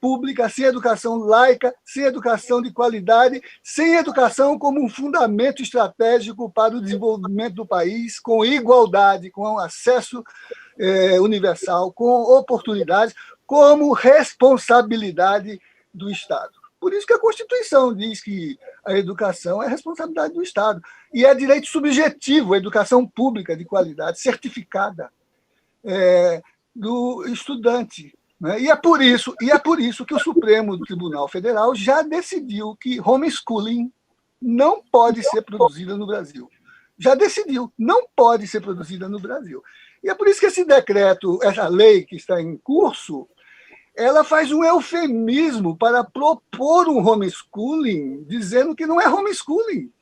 pública, sem educação laica, sem educação de qualidade, sem educação como um fundamento estratégico para o desenvolvimento do país, com igualdade, com acesso universal, com oportunidades, como responsabilidade do Estado. Por isso que a Constituição diz que a educação é responsabilidade do Estado. E é direito subjetivo, a educação pública de qualidade, certificada, do estudante. Né? E é por isso que o Supremo Tribunal Federal já decidiu que homeschooling não pode ser produzida no Brasil. Já decidiu, não pode ser produzida no Brasil. E é por isso que esse decreto, essa lei que está em curso, ela faz um eufemismo para propor um homeschooling, dizendo que não é homeschooling.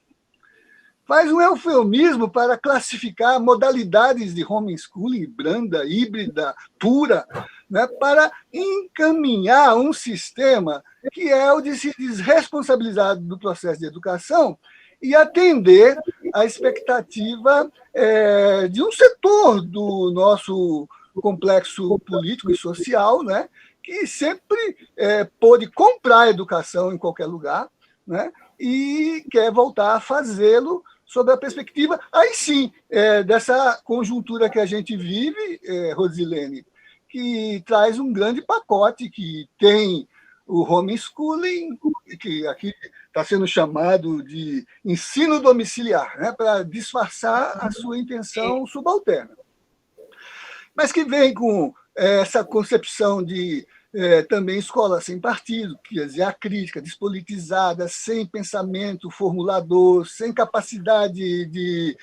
Faz um eufemismo para classificar modalidades de homeschooling, branda, híbrida, pura, né, para encaminhar um sistema que é o de se desresponsabilizar do processo de educação e atender à expectativa de um setor do nosso complexo político e social, né, que sempre pôde comprar a educação em qualquer lugar, né, e quer voltar a fazê-lo sob a perspectiva, aí sim, dessa conjuntura que a gente vive, Rosilene, que traz um grande pacote, que tem o homeschooling, que aqui está sendo chamado de ensino domiciliar, né, para disfarçar a sua intenção subalterna. Mas que vem com essa concepção de também escola sem partido, quer dizer, a crítica despolitizada, sem pensamento formulador, sem capacidade de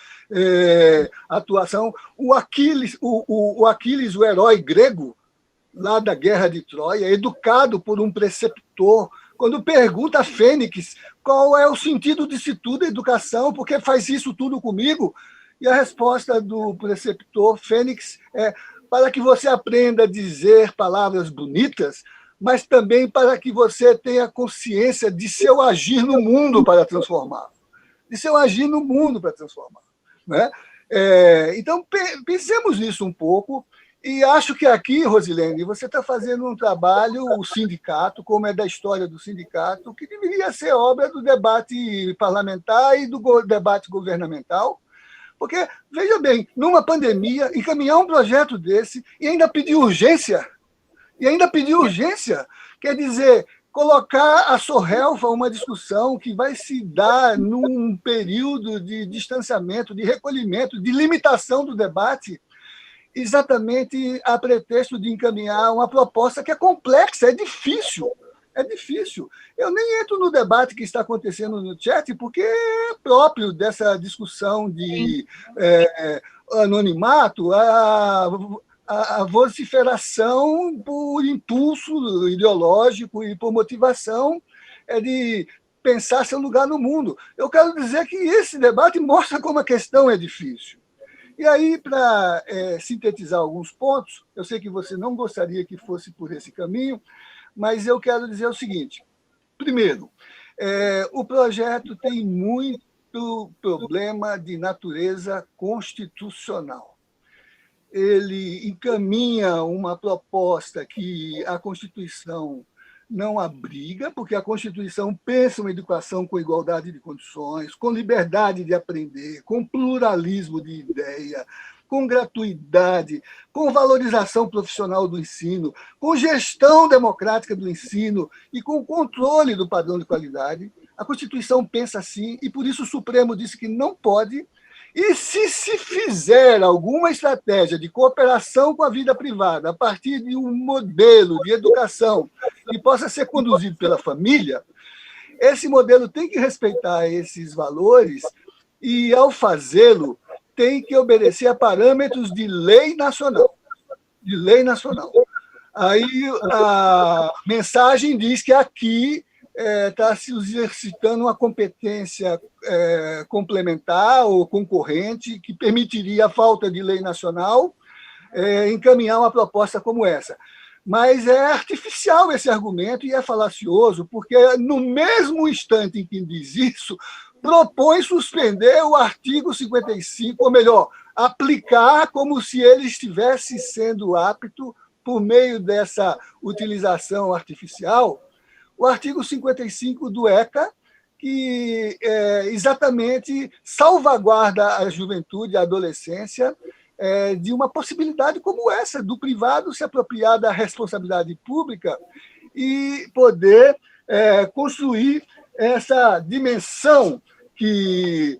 atuação. O Aquiles, o herói grego, lá da Guerra de Troia, educado por um preceptor, quando pergunta a Fênix qual é o sentido disso tudo, educação, por que faz isso tudo comigo? E a resposta do preceptor Fênix é: para que você aprenda a dizer palavras bonitas, mas também para que você tenha consciência de seu agir no mundo para transformá-lo. De seu agir no mundo para transformá-lo. Né? Então, pensemos nisso um pouco, e acho que aqui, Rosilene, você está fazendo um trabalho, o sindicato, como é da história do sindicato, que deveria ser obra do debate parlamentar e do debate governamental. Porque, veja bem, numa pandemia, encaminhar um projeto desse e ainda pedir urgência, quer dizer, colocar a sorrelfa uma discussão que vai se dar num período de distanciamento, de recolhimento, de limitação do debate, exatamente a pretexto de encaminhar uma proposta que é complexa, é difícil. É difícil. Eu nem entro no debate que está acontecendo no chat, porque é próprio dessa discussão de anonimato, a vociferação por impulso ideológico e por motivação de pensar seu lugar no mundo. Eu quero dizer que esse debate mostra como a questão é difícil. E aí, para sintetizar alguns pontos, eu sei que você não gostaria que fosse por esse caminho, mas eu quero dizer o seguinte. Primeiro, o projeto tem muito problema de natureza constitucional. Ele encaminha uma proposta que a Constituição não abriga, porque a Constituição pensa uma educação com igualdade de condições, com liberdade de aprender, com pluralismo de ideia, com gratuidade, com valorização profissional do ensino, com gestão democrática do ensino e com controle do padrão de qualidade. A Constituição pensa assim, e por isso o Supremo disse que não pode. E se fizer alguma estratégia de cooperação com a vida privada a partir de um modelo de educação que possa ser conduzido pela família, esse modelo tem que respeitar esses valores e, ao fazê-lo, tem que obedecer a parâmetros de lei nacional. de lei nacional. Aí a mensagem diz que aqui está se exercitando uma competência complementar ou concorrente que permitiria, a falta de lei nacional, encaminhar uma proposta como essa. Mas é artificial esse argumento e é falacioso, porque no mesmo instante em que diz isso, propõe suspender o artigo 55, ou melhor, aplicar como se ele estivesse sendo apto, por meio dessa utilização artificial, o artigo 55 do ECA, que exatamente salvaguarda a juventude, a adolescência, de uma possibilidade como essa, do privado se apropriar da responsabilidade pública e poder construir essa dimensão que,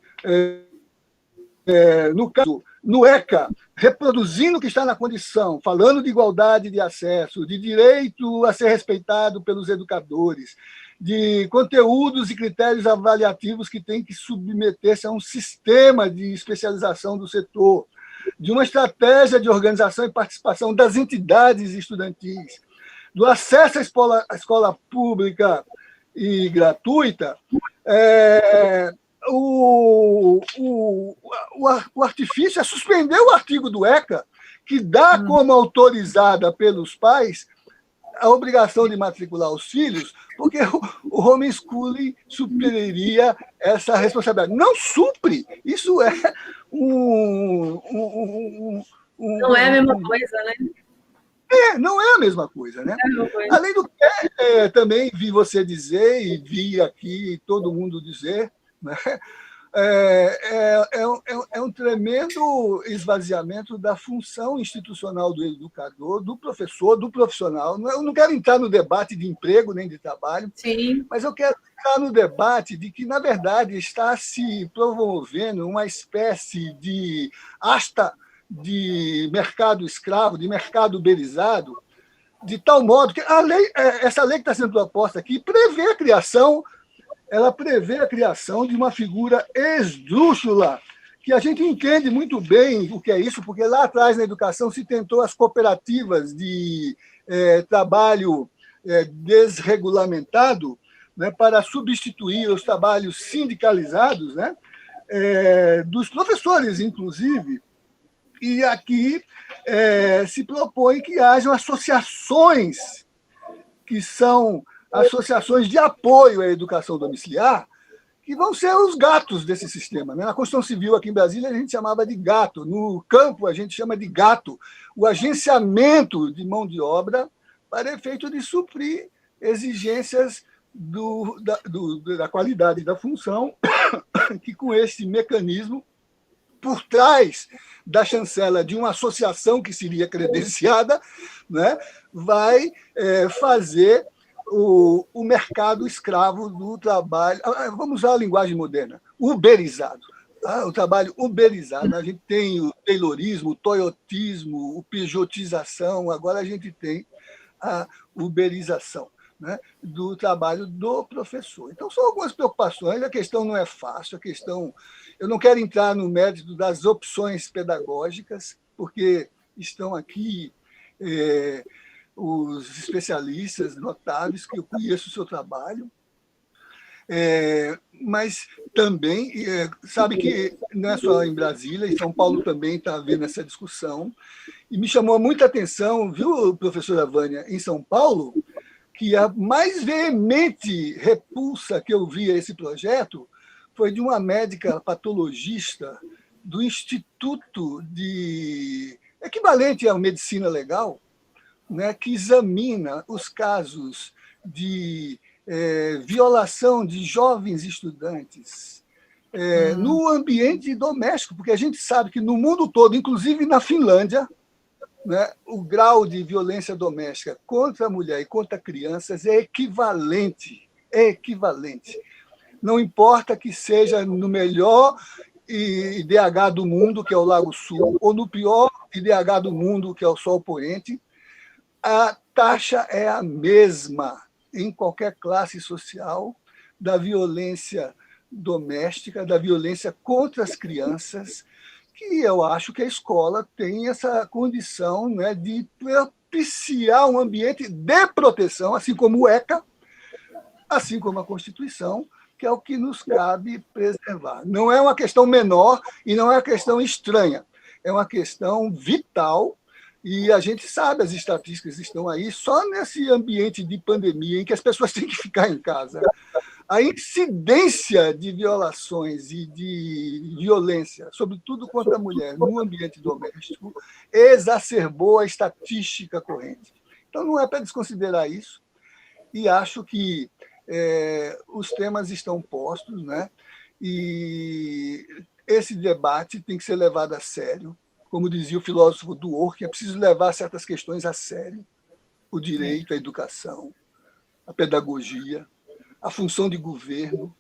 no caso, no ECA, reproduzindo o que está na condição, falando de igualdade de acesso, de direito a ser respeitado pelos educadores, de conteúdos e critérios avaliativos que têm que submeter-se a um sistema de especialização do setor, de uma estratégia de organização e participação das entidades estudantis, do acesso à escola pública e gratuita, o artifício é suspender o artigo do ECA, que dá como autorizada pelos pais a obrigação de matricular os filhos, porque o homeschooling supriria essa responsabilidade. Não supre. Isso é não é a mesma coisa, né? Não é a mesma coisa, né? Além do que, também vi você dizer, e vi aqui todo mundo dizer, né? É um tremendo esvaziamento da função institucional do educador, do professor, do profissional. Eu não quero entrar no debate de emprego nem de trabalho, Sim. mas eu quero entrar no debate de que, na verdade, está se promovendo uma espécie de asta de mercado escravo, de mercado uberizado, de tal modo que essa lei que está sendo proposta aqui prevê a criação de uma figura esdrúxula, que a gente entende muito bem o que é isso, porque lá atrás, na educação, se tentou as cooperativas de trabalho desregulamentado, né, para substituir os trabalhos sindicalizados, né, dos professores, inclusive. E aqui se propõe que hajam associações que são associações de apoio à educação domiciliar, que vão ser os gatos desse sistema. Na Constituição Civil, aqui em Brasília, a gente chamava de gato. No campo, a gente chama de gato. O agenciamento de mão de obra para efeito de suprir exigências da qualidade da função, que com esse mecanismo, por trás da chancela de uma associação que seria credenciada, né, vai fazer o mercado escravo do trabalho, vamos usar a linguagem moderna, uberizado. O trabalho uberizado. A gente tem o taylorismo, o toyotismo, o pejotização, agora a gente tem a uberização, né, do trabalho do professor. Então, são algumas preocupações, a questão não é fácil, eu não quero entrar no mérito das opções pedagógicas, porque estão aqui os especialistas notáveis, que eu conheço o seu trabalho, mas também, sabe que não é só em Brasília, em São Paulo também está havendo essa discussão, e me chamou muita atenção, viu, professora Vânia, em São Paulo, que a mais veemente repulsa que eu vi a esse projeto foi de uma médica patologista do Instituto equivalente à medicina legal, né, que examina os casos de violação de jovens estudantes no ambiente doméstico, porque a gente sabe que no mundo todo, inclusive na Finlândia, né, o grau de violência doméstica contra a mulher e contra crianças é equivalente. Não importa que seja no melhor IDH do mundo, que é o Lago Sul, ou no pior IDH do mundo, que é o Sol Poente, a taxa é a mesma em qualquer classe social da violência doméstica, da violência contra as crianças, que eu acho que a escola tem essa condição, né, de propiciar um ambiente de proteção, assim como o ECA, assim como a Constituição, que é o que nos cabe preservar. Não é uma questão menor e não é uma questão estranha, é uma questão vital, e a gente sabe, as estatísticas estão aí, só nesse ambiente de pandemia em que as pessoas têm que ficar em casa. A incidência de violações e de violência, sobretudo contra a mulher, no ambiente doméstico, exacerbou a estatística corrente. Então, não é para desconsiderar isso, e acho que os temas estão postos, né? E esse debate tem que ser levado a sério. Como dizia o filósofo Dworkin, é preciso levar certas questões a sério. O direito, a educação, a pedagogia, a função de governo,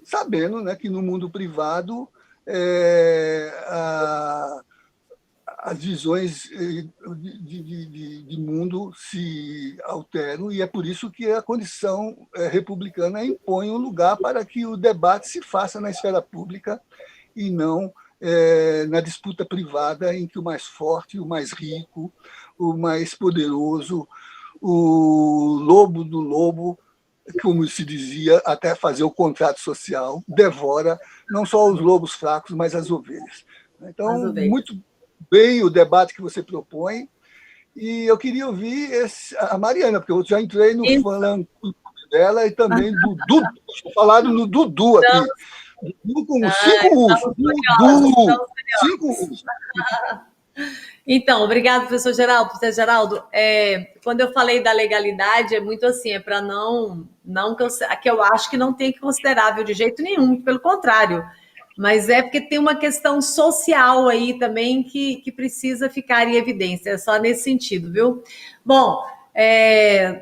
sabendo, né, que no mundo privado as visões de mundo se alteram, e é por isso que a condição republicana impõe um lugar para que o debate se faça na esfera pública e não na disputa privada, em que o mais forte, o mais rico, o mais poderoso, o lobo do lobo, como se dizia, até fazer o contrato social, devora não só os lobos fracos, mas as ovelhas. Então, muito bem o debate que você propõe, e eu queria ouvir a Mariana, porque eu já entrei no fã dela e também do Dudu. Estou falando no Dudu aqui. Dudu com 5 U's. Dudu, 5 U's. Então, obrigado, professor Geraldo. Professor Geraldo, quando eu falei da legalidade, é muito assim, é para não que eu acho que não tem que considerar, viu, de jeito nenhum, pelo contrário. Mas é porque tem uma questão social aí também que precisa ficar em evidência, é só nesse sentido, viu? Bom,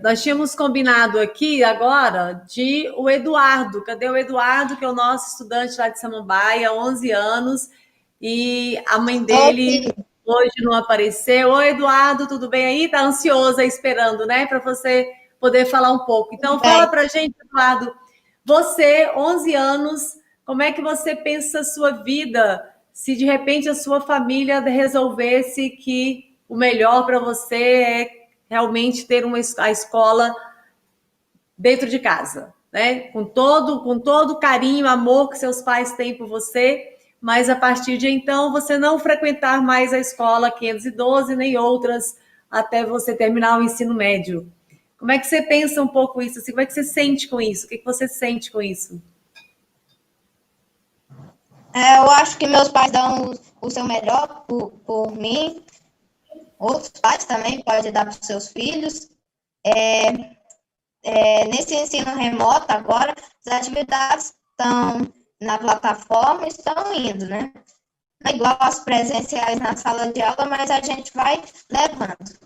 nós tínhamos combinado aqui agora de o Eduardo. Cadê o Eduardo, que é o nosso estudante lá de Samambaia, 11 anos, e a mãe dele hoje não apareceu. Oi, Eduardo, tudo bem aí? Tá ansioso aí, esperando, né, para você poder falar um pouco. Então, fala para a gente, Eduardo, você, 11 anos, como é que você pensa a sua vida se, de repente, a sua família resolvesse que o melhor para você é realmente ter a escola dentro de casa, né? Com todo o carinho, amor que seus pais têm por você, mas a partir de então você não frequentar mais a escola 512 nem outras até você terminar o ensino médio. Como é que você pensa um pouco isso? Assim, como é que você sente com isso? O que você sente com isso? Eu acho que meus pais dão o seu melhor por mim. Outros pais também podem dar para os seus filhos. Nesse ensino remoto agora, as atividades estão na plataforma, estão indo, né? Não é igual as presenciais na sala de aula, mas a gente vai levando.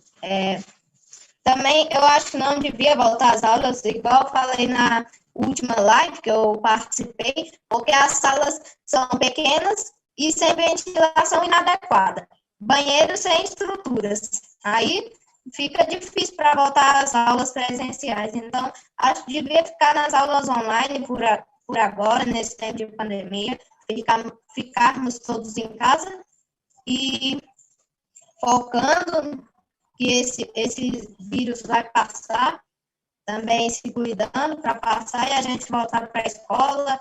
Também eu acho que não devia voltar às aulas, igual eu falei na última live que eu participei, porque as salas são pequenas e sem ventilação inadequada. Banheiros sem estruturas. Aí fica difícil para voltar às aulas presenciais. Então, acho que devia ficar nas aulas online por agora, nesse tempo de pandemia, ficarmos todos em casa e focando que esse vírus vai passar, também se cuidando para passar e a gente voltar para a escola,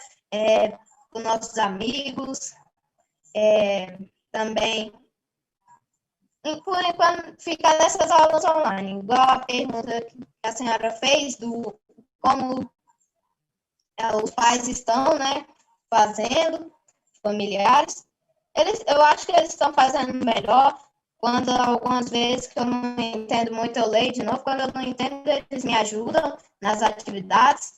com nossos amigos, também, por enquanto, ficar nessas aulas online, igual a pergunta que a senhora fez, do como os pais estão, né, fazendo, familiares, eu acho que eles estão fazendo melhor. Quando algumas vezes que eu não entendo muito, eu leio de novo. Quando eu não entendo, eles me ajudam nas atividades.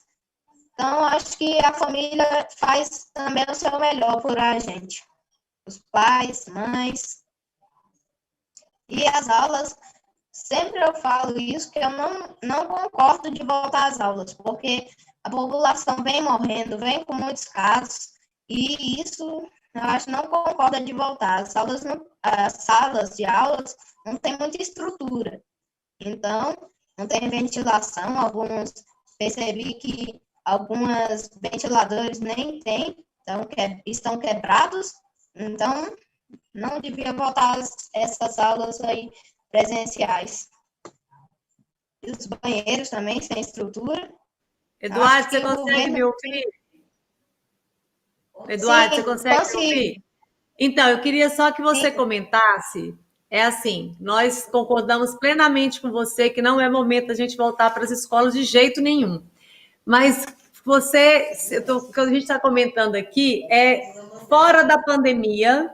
Então, acho que a família faz também o seu melhor por a gente. Os pais, mães. E as aulas, sempre eu falo isso, que eu não concordo de voltar às aulas, porque a população vem morrendo, vem com muitos casos, e isso... eu acho que não concorda de voltar. As salas de aulas não tem muita estrutura. Então, não tem ventilação. Percebi que alguns ventiladores nem tem, então estão quebrados. Então, não devia voltar essas aulas aí presenciais. E os banheiros também sem estrutura. Eduardo, você consegue me ouvir? Eduardo, Sim, você consegue me ouvir? Então, eu queria só que você comentasse. É assim, nós concordamos plenamente com você que não é momento da gente voltar para as escolas de jeito nenhum. Mas você, o que a gente está comentando aqui é fora da pandemia,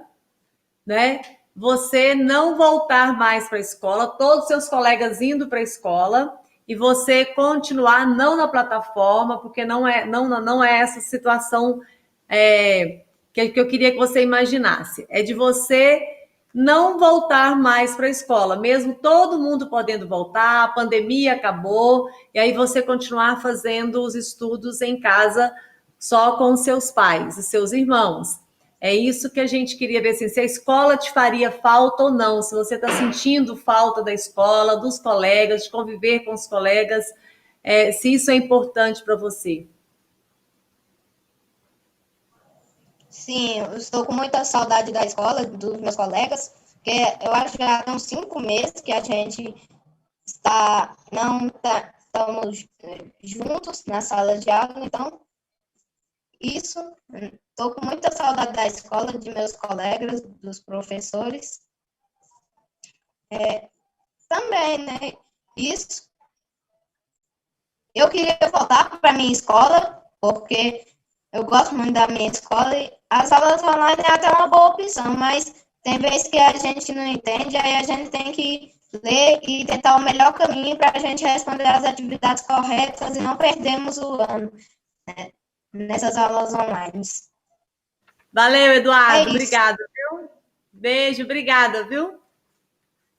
né? Você não voltar mais para a escola, todos os seus colegas indo para a escola e você continuar não na plataforma, porque não é essa situação que eu queria que você imaginasse. É de você não voltar mais para a escola, mesmo todo mundo podendo voltar, a pandemia acabou, e aí você continuar fazendo os estudos em casa só com os seus pais e seus irmãos. É isso que a gente queria ver, assim, se a escola te faria falta ou não, se você está sentindo falta da escola, dos colegas, de conviver com os colegas, se isso é importante para você. Sim, eu estou com muita saudade da escola, dos meus colegas, porque eu acho que já tem uns 5 meses que a gente estamos juntos na sala de aula, então estou com muita saudade da escola, de meus colegas, dos professores. Também, né? Isso. Eu queria voltar para a minha escola, porque eu gosto muito da minha escola e as aulas online é até uma boa opção, mas tem vezes que a gente não entende, aí a gente tem que ler e tentar o melhor caminho para a gente responder as atividades corretas e não perdermos o ano, né, nessas aulas online. Valeu, Eduardo. Obrigada, viu? Beijo, obrigada, viu?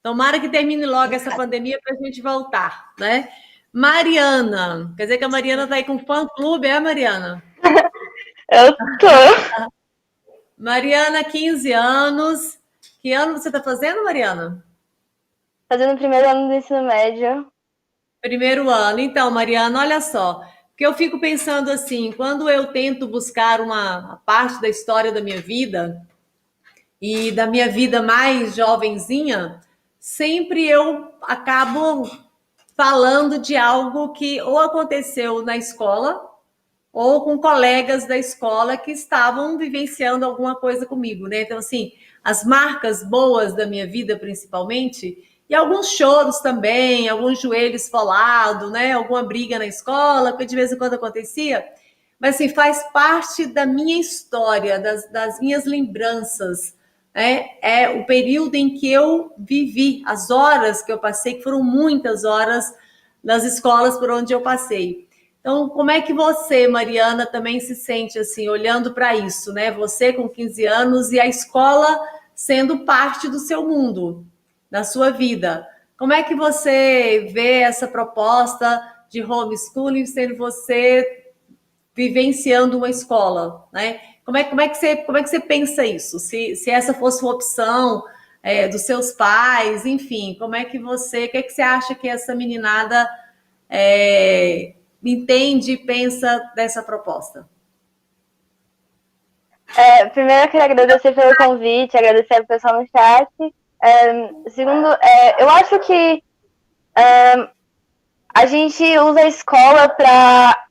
Tomara que termine logo essa pandemia para a gente voltar, né? Mariana, quer dizer que a Mariana está aí com fã-clube, Mariana? Eu tô. Mariana, 15 anos. Que ano você está fazendo, Mariana? Fazendo o primeiro ano do ensino médio. Primeiro ano. Então, Mariana, olha só. Porque eu fico pensando assim, quando eu tento buscar uma parte da história da minha vida e da minha vida mais jovenzinha, sempre eu acabo falando de algo que ou aconteceu na escola ou com colegas da escola que estavam vivenciando alguma coisa comigo, né? Então, assim, as marcas boas da minha vida, principalmente, e alguns choros também, alguns joelhos esfolados, né? Alguma briga na escola, que de vez em quando acontecia, mas, assim, faz parte da minha história, das minhas lembranças, né? É o período em que eu vivi, as horas que eu passei, que foram muitas horas nas escolas por onde eu passei. Então, como é que você, Mariana, também se sente assim, olhando para isso, né? Você com 15 anos e a escola sendo parte do seu mundo, da sua vida. Como é que você vê essa proposta de homeschooling sendo você vivenciando uma escola, né? Como é que você pensa isso? Se essa fosse uma opção dos seus pais, enfim, o que é que você acha que essa meninada entende e pensa dessa proposta? Primeiro, eu queria agradecer pelo convite, agradecer ao pessoal no chat. Segundo, eu acho que a gente usa a escola para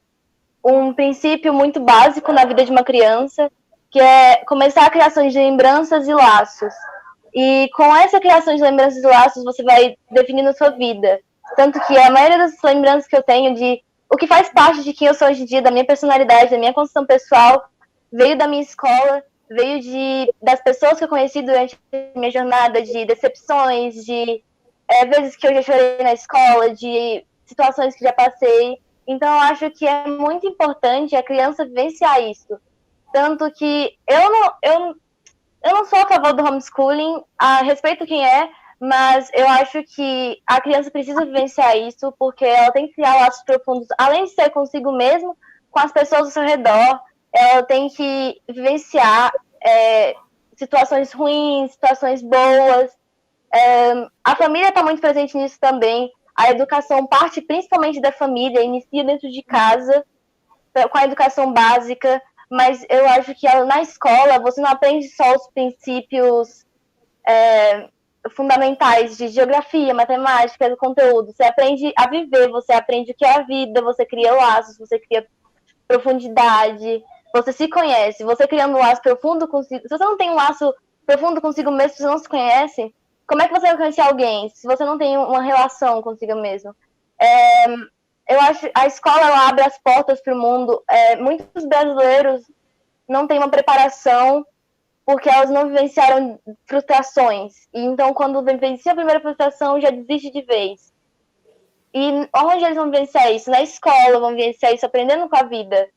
um princípio muito básico na vida de uma criança, que é começar a criação de lembranças e laços. E com essa criação de lembranças e laços, você vai definindo a sua vida. Tanto que a maioria das lembranças que eu tenho de o que faz parte de quem eu sou hoje em dia, da minha personalidade, da minha construção pessoal, veio da minha escola, veio das pessoas que eu conheci durante a minha jornada, de decepções, de vezes que eu já chorei na escola, de situações que já passei. Então, eu acho que é muito importante a criança vivenciar isso. Tanto que eu não sou a favor do homeschooling, respeito quem é, mas eu acho que a criança precisa vivenciar isso, porque ela tem que criar laços profundos, além de ser consigo mesmo, com as pessoas ao seu redor. Ela tem que vivenciar situações ruins, situações boas. A família está muito presente nisso também. A educação parte principalmente da família, inicia dentro de casa, com a educação básica. mas eu acho que na escola você não aprende só os princípios fundamentais de geografia, matemática, do conteúdo. Você aprende a viver, você aprende o que é a vida, você cria laços, você cria profundidade, você se conhece, você criando um laço profundo consigo. Se você não tem um laço profundo consigo mesmo, se você não se conhece, como é que você vai conhecer alguém se você não tem uma relação consigo mesmo? Eu acho que a escola ela abre as portas para o mundo. Muitos brasileiros não têm uma preparação porque elas não vivenciaram frustrações. E então, quando vivencia a primeira frustração, já desiste de vez. E onde eles vão vivenciar isso? Na escola, vão vivenciar isso aprendendo com a vida.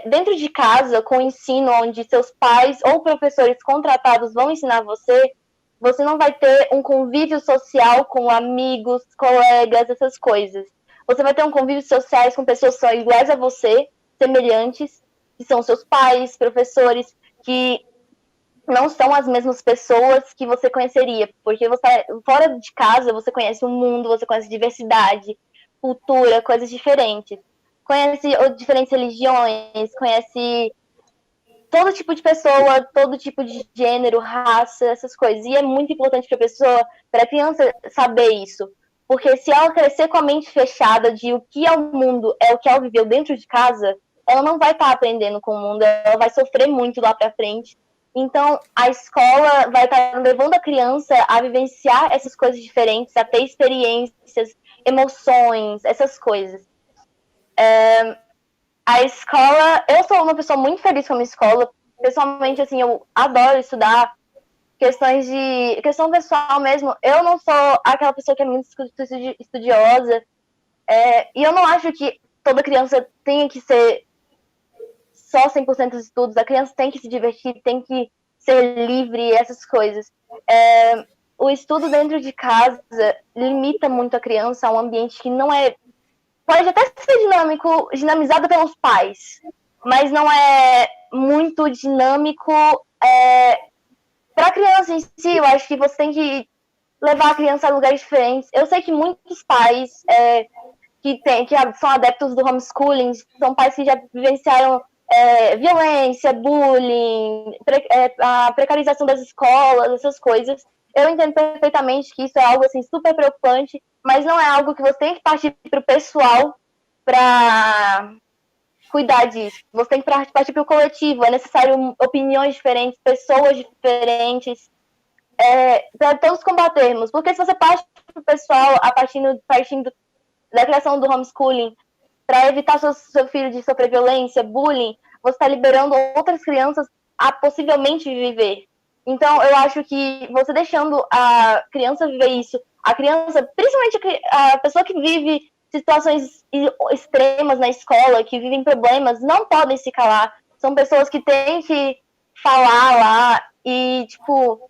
Dentro de casa, com o ensino, onde seus pais ou professores contratados vão ensinar você, você não vai ter um convívio social com amigos, colegas, essas coisas. Você vai ter um convívio social com pessoas que são iguais a você, semelhantes, que são seus pais, professores, que não são as mesmas pessoas que você conheceria, porque você fora de casa, você conhece o mundo, você conhece diversidade, cultura, coisas diferentes. Conhece diferentes religiões, conhece todo tipo de pessoa, todo tipo de gênero, raça, essas coisas. E é muito importante para a criança saber isso. Porque se ela crescer com a mente fechada de o que é o mundo, é o que ela viveu dentro de casa, ela não vai estar aprendendo com o mundo, ela vai sofrer muito lá para frente. Então, a escola vai estar levando a criança a vivenciar essas coisas diferentes, a ter experiências, emoções, essas coisas. A escola, eu sou uma pessoa muito feliz com a minha escola. Pessoalmente, assim, eu adoro estudar questão pessoal mesmo. Eu não sou aquela pessoa que é muito estudiosa. E eu não acho que toda criança tenha que ser só 100% dos estudos. A criança tem que se divertir, tem que ser livre, essas coisas. O estudo dentro de casa limita muito a criança a um ambiente que não é... Pode até ser dinamizado pelos pais, mas não é muito dinâmico para a criança em si. Eu acho que você tem que levar a criança a lugares diferentes. Eu sei que muitos pais que são adeptos do homeschooling são pais que já vivenciaram violência, bullying, a precarização das escolas, essas coisas. Eu entendo perfeitamente que isso é algo assim, super preocupante, mas não é algo que você tem que partir para o pessoal para cuidar disso. Você tem que partir para o coletivo. É necessário opiniões diferentes, pessoas diferentes, para todos combatermos. Porque se você parte para o pessoal partindo da criação do homeschooling para evitar seu filho de sofrer violência, bullying, você está liberando outras crianças a possivelmente viver. Então, eu acho que você deixando a criança viver isso, a criança, principalmente a pessoa que vive situações extremas na escola, que vivem problemas, não podem se calar. São pessoas que têm que falar lá e, tipo,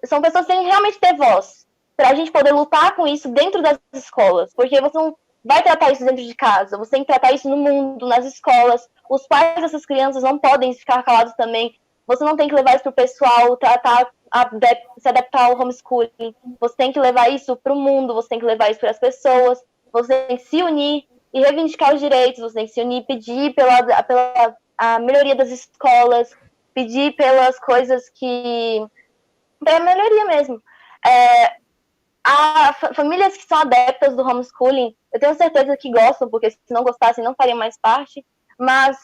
são pessoas que têm que realmente ter voz para a gente poder lutar com isso dentro das escolas, porque você não vai tratar isso dentro de casa, você tem que tratar isso no mundo, nas escolas. Os pais dessas crianças não podem ficar calados também. Você não tem que levar isso para o pessoal, se adaptar ao homeschooling. Você tem que levar isso para o mundo, você tem que levar isso para as pessoas, você tem que se unir e reivindicar os direitos, você tem que se unir, pedir pela a melhoria das escolas, pedir pelas coisas pela melhoria mesmo. Famílias que são adeptas do homeschooling, eu tenho certeza que gostam, porque se não gostassem não fariam mais parte, mas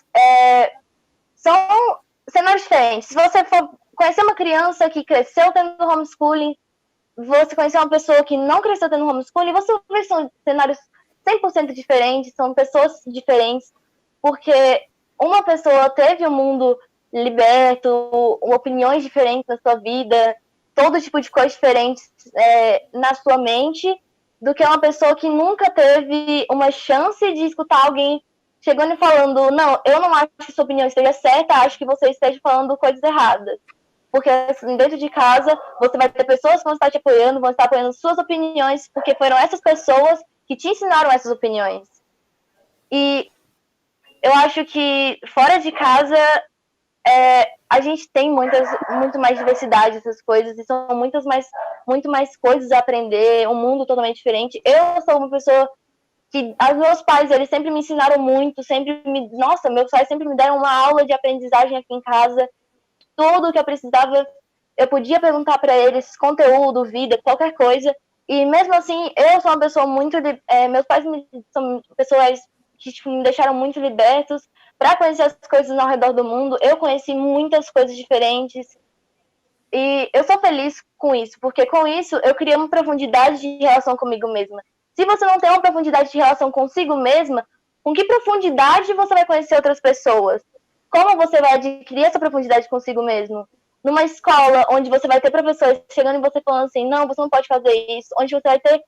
são cenários diferentes. Se você for conhecer uma criança que cresceu tendo homeschooling, você conhecer uma pessoa que não cresceu tendo homeschooling, você vai ver são cenários 100% diferentes, são pessoas diferentes, porque uma pessoa teve um mundo liberto, opiniões diferentes na sua vida, todo tipo de coisa diferente na sua mente, do que uma pessoa que nunca teve uma chance de escutar alguém chegando e falando, não, eu não acho que sua opinião esteja certa, acho que você esteja falando coisas erradas. Porque assim, dentro de casa, você vai ter pessoas que vão estar te apoiando, vão estar apoiando suas opiniões, porque foram essas pessoas que te ensinaram essas opiniões. E eu acho que fora de casa, a gente tem muito mais diversidade, essas coisas, e são muito mais coisas a aprender, um mundo totalmente diferente. Eu sou uma pessoa que os meus pais, eles sempre me ensinaram muito, nossa, meus pais sempre me deram uma aula de aprendizagem aqui em casa, tudo que eu precisava, eu podia perguntar para eles, conteúdo, vida, qualquer coisa, e mesmo assim, eu sou uma pessoa muito, meus pais são pessoas que tipo, me deixaram muito libertos para conhecer as coisas ao redor do mundo, eu conheci muitas coisas diferentes, e eu sou feliz com isso, porque com isso eu criei uma profundidade de relação comigo mesma. Se você não tem uma profundidade de relação consigo mesma, com que profundidade você vai conhecer outras pessoas? Como você vai adquirir essa profundidade consigo mesmo? Numa escola onde você vai ter professores chegando em você falando assim, não, você não pode fazer isso, onde você vai ter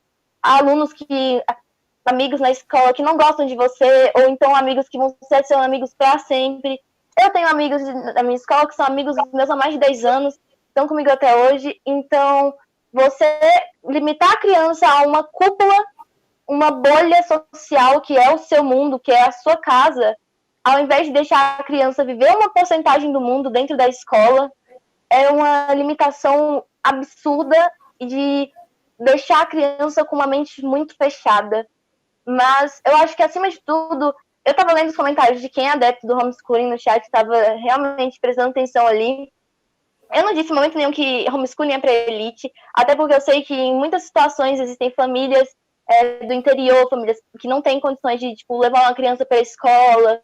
amigos na escola que não gostam de você, ou então amigos que vão ser seus amigos para sempre. Eu tenho amigos da minha escola que são amigos meus há mais de 10 anos, estão comigo até hoje, então você limitar a criança a uma cúpula, uma bolha social que é o seu mundo, que é a sua casa, ao invés de deixar a criança viver uma porcentagem do mundo dentro da escola, é uma limitação absurda de deixar a criança com uma mente muito fechada. Mas eu acho que, acima de tudo, eu estava lendo os comentários de quem é adepto do homeschooling no chat, estava realmente prestando atenção ali. Eu não disse em momento nenhum que homeschooling é para elite, até porque eu sei que em muitas situações existem famílias do interior, famílias que não têm condições de tipo, levar uma criança para a escola.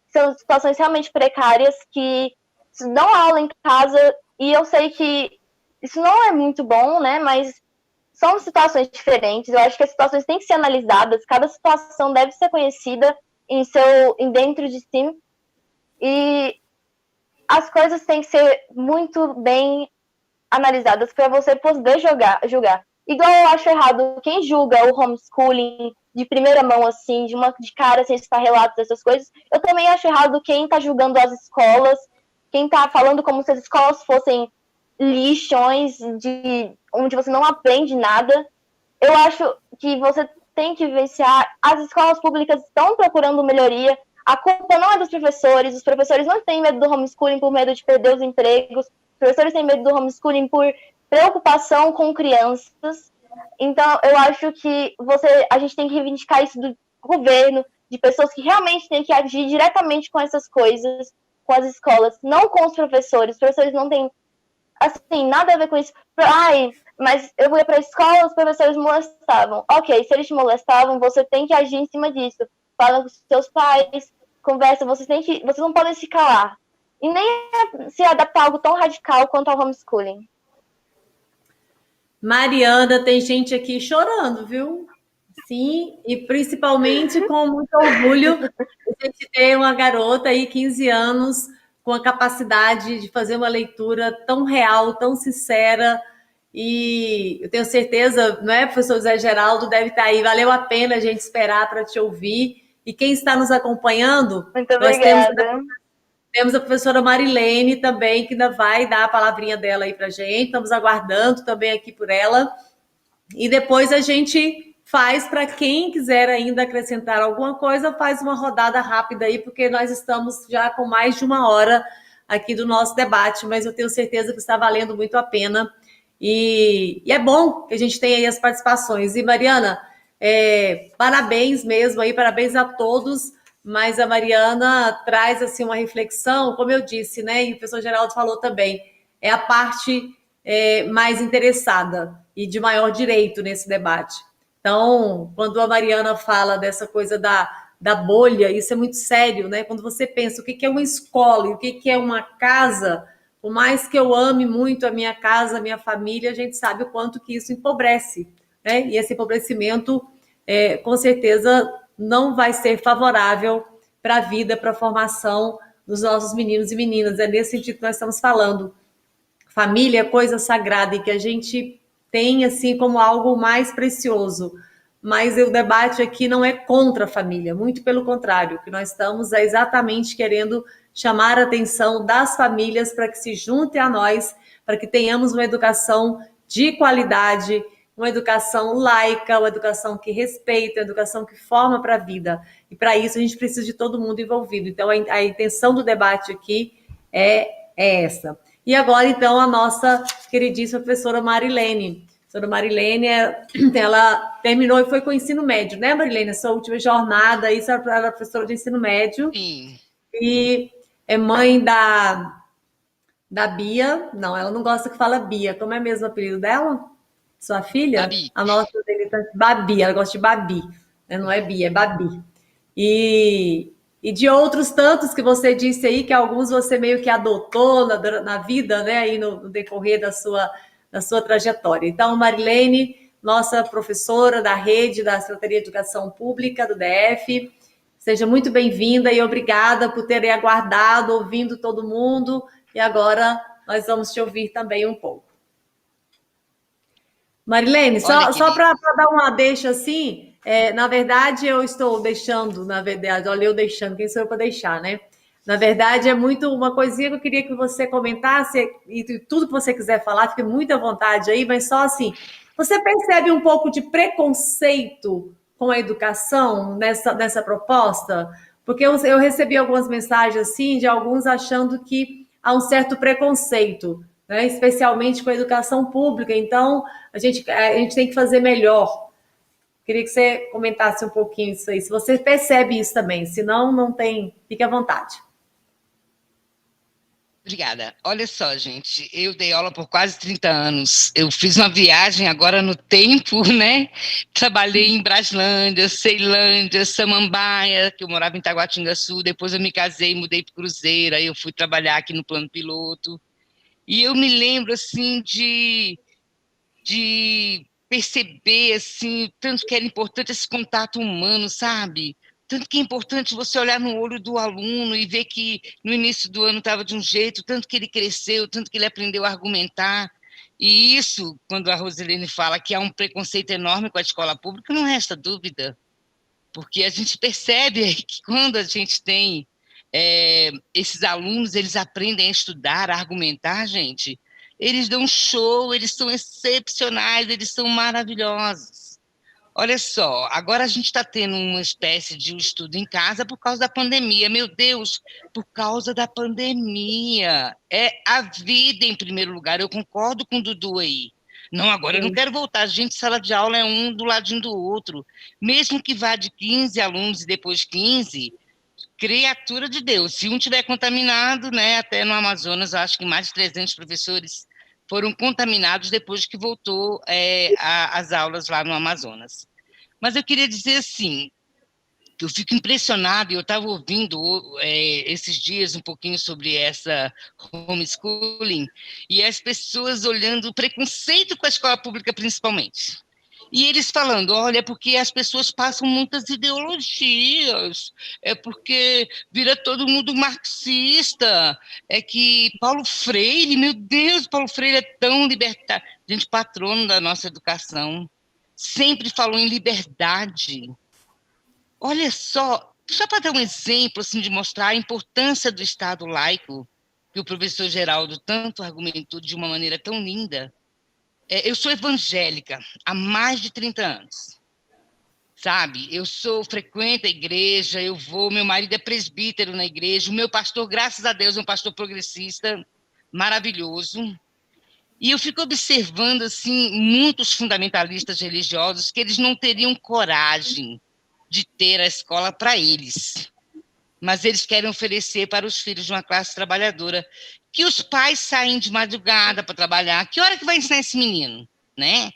São situações realmente precárias que dão aula em casa, e eu sei que isso não é muito bom, né? Mas são situações diferentes. Eu acho que as situações têm que ser analisadas, cada situação deve ser conhecida dentro de si, e as coisas têm que ser muito bem analisadas para você poder julgar. Igual eu acho errado quem julga o homeschooling de primeira mão, assim, de cara, sem citar relatos dessas coisas. Eu também acho errado quem está julgando as escolas, quem está falando como se as escolas fossem lixões onde você não aprende nada. Eu acho que você tem que vivenciar. As escolas públicas estão procurando melhoria. A culpa não é dos professores. Os professores não têm medo do homeschooling por medo de perder os empregos. Os professores têm medo do homeschooling por preocupação com crianças. Então, eu acho que a gente tem que reivindicar isso do governo, de pessoas que realmente têm que agir diretamente com essas coisas, com as escolas, não com os professores. Os professores não têm, assim, nada a ver com isso. Ai, mas eu ia para a escola, os professores molestavam. Ok, se eles te molestavam, você tem que agir em cima disso. Fala com os seus pais, conversa, vocês não podem se calar. E nem se adaptar a algo tão radical quanto ao homeschooling. Mariana, tem gente aqui chorando, viu? Sim, e principalmente com muito orgulho a gente ter uma garota aí, 15 anos, com a capacidade de fazer uma leitura tão real, tão sincera, e eu tenho certeza, não é, professor José Geraldo, deve estar aí, valeu a pena a gente esperar para te ouvir, e quem está nos acompanhando, muito obrigada. Temos a professora Marilene também, que ainda vai dar a palavrinha dela aí para a gente. Estamos aguardando também aqui por ela. E depois a gente faz, para quem quiser ainda acrescentar alguma coisa, faz uma rodada rápida aí, porque nós estamos já com mais de 1 hora aqui do nosso debate, mas eu tenho certeza que está valendo muito a pena. E é bom que a gente tenha aí as participações. E, Mariana, parabéns mesmo aí, parabéns a todos. Mas a Mariana traz assim uma reflexão, como eu disse, né? E o professor Geraldo falou também, é a parte mais interessada e de maior direito nesse debate. Então, quando a Mariana fala dessa coisa da bolha, isso é muito sério, né? Quando você pensa o que é uma escola e o que é uma casa, por mais que eu ame muito a minha casa, a minha família, a gente sabe o quanto que isso empobrece, né? E esse empobrecimento, com certeza, não vai ser favorável para a vida, para a formação dos nossos meninos e meninas. É nesse sentido que nós estamos falando. Família é coisa sagrada e que a gente tem assim como algo mais precioso. Mas o debate aqui não é contra a família, muito pelo contrário. O que nós estamos é exatamente querendo chamar a atenção das famílias para que se juntem a nós, para que tenhamos uma educação de qualidade, uma educação laica, uma educação que respeita, uma educação que forma para a vida. E para isso a gente precisa de todo mundo envolvido. Então a intenção do debate aqui é essa. E agora, então, a nossa queridíssima professora Marilene. professora Marilene, ela terminou e foi com o ensino médio, né, Marilene? A sua última jornada aí, você era professora de ensino médio. Sim. E é mãe da Bia. Não, ela não gosta que fala Bia. Como é mesmo o apelido dela? Sua filha? Babi. A nossa dele tá Babi, ela gosta de Babi. Né? Não é Bia, é Babi. E de outros tantos que você disse aí, que alguns você meio que adotou na vida, né? Aí no decorrer da sua trajetória. Então, Marilene, nossa professora da rede da Secretaria de Educação Pública do DF, seja muito bem-vinda e obrigada por terem aguardado, ouvindo todo mundo. E agora nós vamos te ouvir também um pouco. Marilene, só para dar uma deixa assim, na verdade eu estou deixando, olha, eu deixando, quem sou eu para deixar, né? Na verdade, é muito uma coisinha que eu queria que você comentasse, e tudo que você quiser falar, fique muito à vontade aí, mas só assim, você percebe um pouco de preconceito com a educação nessa proposta? Porque eu recebi algumas mensagens assim, de alguns achando que há um certo preconceito, né? Especialmente com a educação pública, então a gente tem que fazer melhor. Queria que você comentasse um pouquinho isso aí, se você percebe isso também, se não, não tem, fique à vontade. Obrigada. Olha só, gente, eu dei aula por quase 30 anos. Eu fiz uma viagem agora no tempo, né? Trabalhei em Braslândia, Ceilândia, Samambaia, que eu morava em Taguatinga-Sul. Depois eu me casei, mudei para Cruzeiro, aí eu fui trabalhar aqui no Plano Piloto. E eu me lembro, assim, de perceber, assim, tanto que era importante esse contato humano, sabe? Tanto que é importante você olhar no olho do aluno e ver que no início do ano estava de um jeito, tanto que ele cresceu, tanto que ele aprendeu a argumentar. E isso, quando a Rosilene fala que há um preconceito enorme com a escola pública, não resta dúvida, porque a gente percebe que quando a gente tem esses alunos, eles aprendem a estudar, a argumentar, gente, eles dão show, eles são excepcionais, eles são maravilhosos. Olha só, agora a gente está tendo uma espécie de um estudo em casa por causa da pandemia. Meu Deus, por causa da pandemia. É a vida em primeiro lugar, eu concordo com o Dudu aí. Não, agora eu não quero voltar. Gente, sala de aula é um do ladinho do outro. Mesmo que vá de 15 alunos e depois 15, criatura de Deus. Se um tiver contaminado, né, até no Amazonas, acho que mais de 300 professores foram contaminados depois que voltou as aulas lá no Amazonas. Mas eu queria dizer assim, que eu fico impressionado, e eu estava ouvindo esses dias um pouquinho sobre essa homeschooling, e as pessoas olhando o preconceito com a escola pública, principalmente. E eles falando, olha, porque as pessoas passam muitas ideologias, é porque vira todo mundo marxista, é que Paulo Freire, meu Deus, Paulo Freire é tão libertário, gente, patrono da nossa educação, sempre falou em liberdade. Olha só para dar um exemplo, assim, de mostrar a importância do Estado laico, que o professor Geraldo tanto argumentou de uma maneira tão linda. Eu sou evangélica há mais de 30 anos, sabe? Eu frequento a igreja, meu marido é presbítero na igreja, o meu pastor, graças a Deus, é um pastor progressista, maravilhoso. E eu fico observando, assim, muitos fundamentalistas religiosos que eles não teriam coragem de ter a escola para eles, mas eles querem oferecer para os filhos de uma classe trabalhadora, que os pais saem de madrugada para trabalhar. Que hora que vai ensinar esse menino, né?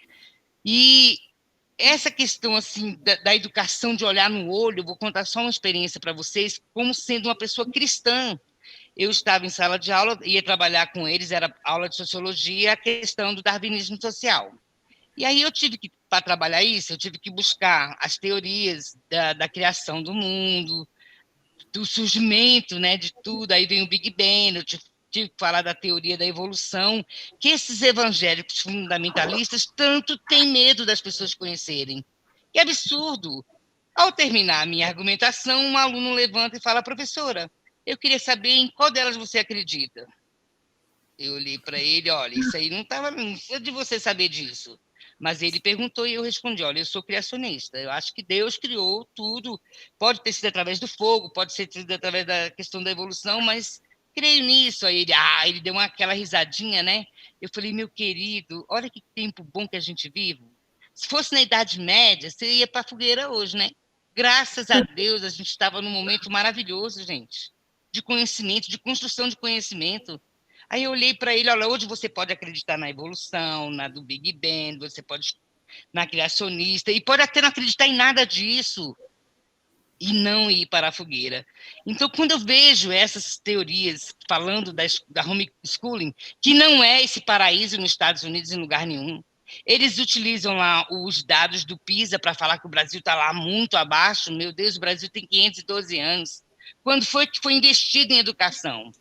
E essa questão assim da educação, de olhar no olho, vou contar só uma experiência para vocês, como sendo uma pessoa cristã. Eu estava em sala de aula, ia trabalhar com eles, era aula de sociologia, a questão do darwinismo social. E aí para trabalhar isso, eu tive que buscar as teorias da criação do mundo, do surgimento, né, de tudo, aí vem o Big Bang, eu tive que falar da teoria da evolução, que esses evangélicos fundamentalistas tanto têm medo das pessoas conhecerem. Que absurdo! Ao terminar a minha argumentação, um aluno levanta e fala, professora, eu queria saber em qual delas você acredita. Eu olhei para ele, olha, isso aí não precisa de você saber disso. Mas ele perguntou e eu respondi, olha, eu sou criacionista, eu acho que Deus criou tudo, pode ter sido através do fogo, pode ter sido através da questão da evolução, mas creio nisso. Aí ele deu aquela risadinha, né? Eu falei, meu querido, olha que tempo bom que a gente vive. Se fosse na Idade Média, você ia para a fogueira hoje, né? Graças a Deus, a gente estava num momento maravilhoso, gente, de conhecimento, de construção de conhecimento. Aí eu olhei para ele, olha, hoje você pode acreditar na evolução, na do Big Bang, você pode na criacionista, e pode até não acreditar em nada disso e não ir para a fogueira. Então, quando eu vejo essas teorias falando da homeschooling, que não é esse paraíso nos Estados Unidos em lugar nenhum, eles utilizam lá os dados do PISA para falar que o Brasil está lá muito abaixo. Meu Deus, o Brasil tem 512 anos. Quando foi que foi investido em educação?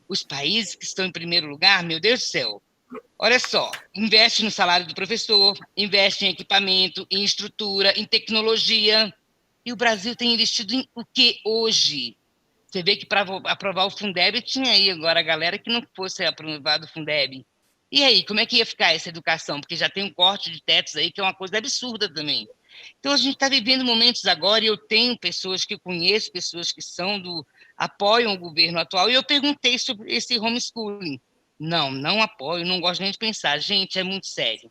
Os países que estão em primeiro lugar, meu Deus do céu, olha só, investe no salário do professor, investe em equipamento, em estrutura, em tecnologia. E o Brasil tem investido em o que hoje? Você vê que para aprovar o Fundeb, tinha aí agora a galera que não fosse aprovado o Fundeb. E aí, como é que ia ficar essa educação? Porque já tem um corte de tetos aí, que é uma coisa absurda também. Então, a gente está vivendo momentos agora, e eu tenho pessoas que eu conheço, pessoas que apoiam o governo atual, e eu perguntei sobre esse homeschooling. Não apoio, não gosto nem de pensar. Gente, é muito sério,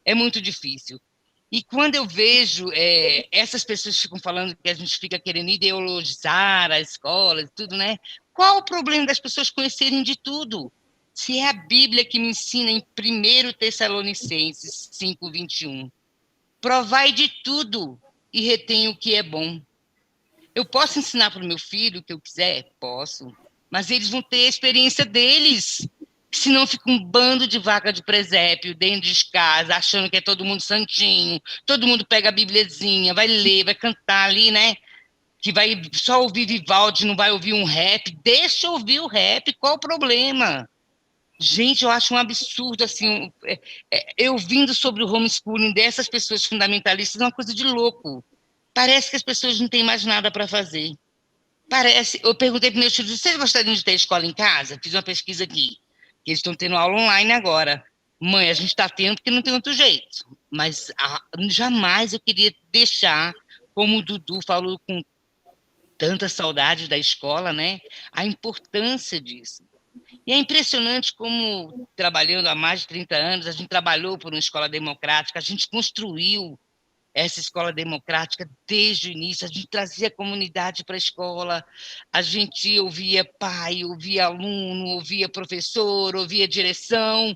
é muito difícil. E quando eu vejo essas pessoas que ficam falando que a gente fica querendo ideologizar a escola e tudo, né? Qual o problema das pessoas conhecerem de tudo? Se é a Bíblia que me ensina em 1 Tessalonicenses 5:21, provai de tudo e retém o que é bom. Eu posso ensinar para o meu filho o que eu quiser? Posso. Mas eles vão ter a experiência deles. Senão fica um bando de vaca de presépio dentro de casa, achando que é todo mundo santinho, todo mundo pega a bibliazinha, vai ler, vai cantar ali, né? Que vai só ouvir Vivaldi, não vai ouvir um rap. Deixa eu ouvir o rap, qual o problema? Gente, eu acho um absurdo, assim, eu vindo sobre o homeschooling dessas pessoas fundamentalistas, é uma coisa de louco. Parece que as pessoas não têm mais nada para fazer. Parece, eu perguntei para meus filhos, vocês gostariam de ter escola em casa? Fiz uma pesquisa aqui, que eles estão tendo aula online agora. Mãe, a gente está tendo porque não tem outro jeito. Mas jamais eu queria deixar, como o Dudu falou com tanta saudade da escola, né? A importância disso. E é impressionante como, trabalhando há mais de 30 anos, a gente trabalhou por uma escola democrática, a gente construiu essa escola democrática desde o início, a gente trazia a comunidade para a escola, a gente ouvia pai, ouvia aluno, ouvia professor, ouvia direção.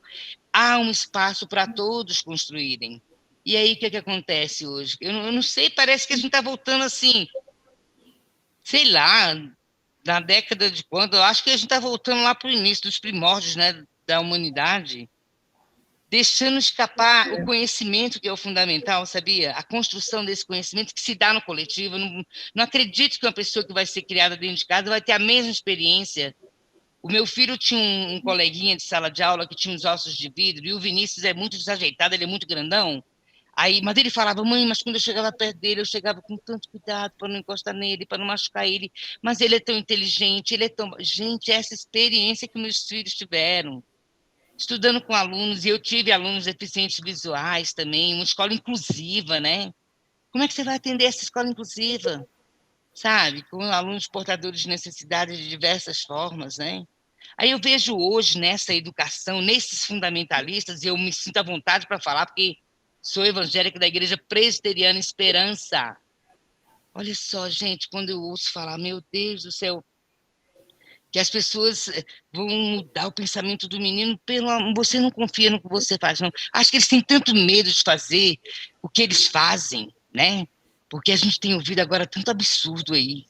Há um espaço para todos construírem. E aí, o que acontece hoje? Eu não sei, parece que a gente está voltando assim, sei lá, na década de quando, eu acho que a gente está voltando lá para o início dos primórdios, né, da humanidade, deixando escapar o conhecimento que é o fundamental, sabia? A construção desse conhecimento que se dá no coletivo. Não acredito que uma pessoa que vai ser criada dentro de casa vai ter a mesma experiência. O meu filho tinha um coleguinha de sala de aula que tinha uns ossos de vidro, e o Vinícius é muito desajeitado, ele é muito grandão. Aí, mas ele falava, mãe, mas quando eu chegava perto dele, eu chegava com tanto cuidado para não encostar nele, para não machucar ele. Mas ele é tão inteligente, ele é tão... Gente, essa experiência que meus filhos tiveram, estudando com alunos, e eu tive alunos deficientes visuais também, uma escola inclusiva, né? Como é que você vai atender essa escola inclusiva? Sabe? Com alunos portadores de necessidades de diversas formas, né? Aí eu vejo hoje nessa educação, nesses fundamentalistas, e eu me sinto à vontade para falar, porque sou evangélica da Igreja Presbiteriana Esperança. Olha só, gente, quando eu ouço falar, meu Deus do céu, que as pessoas vão mudar o pensamento do menino, você não confia no que você faz, não. Acho que eles têm tanto medo de fazer o que eles fazem, né? Porque a gente tem ouvido agora tanto absurdo aí.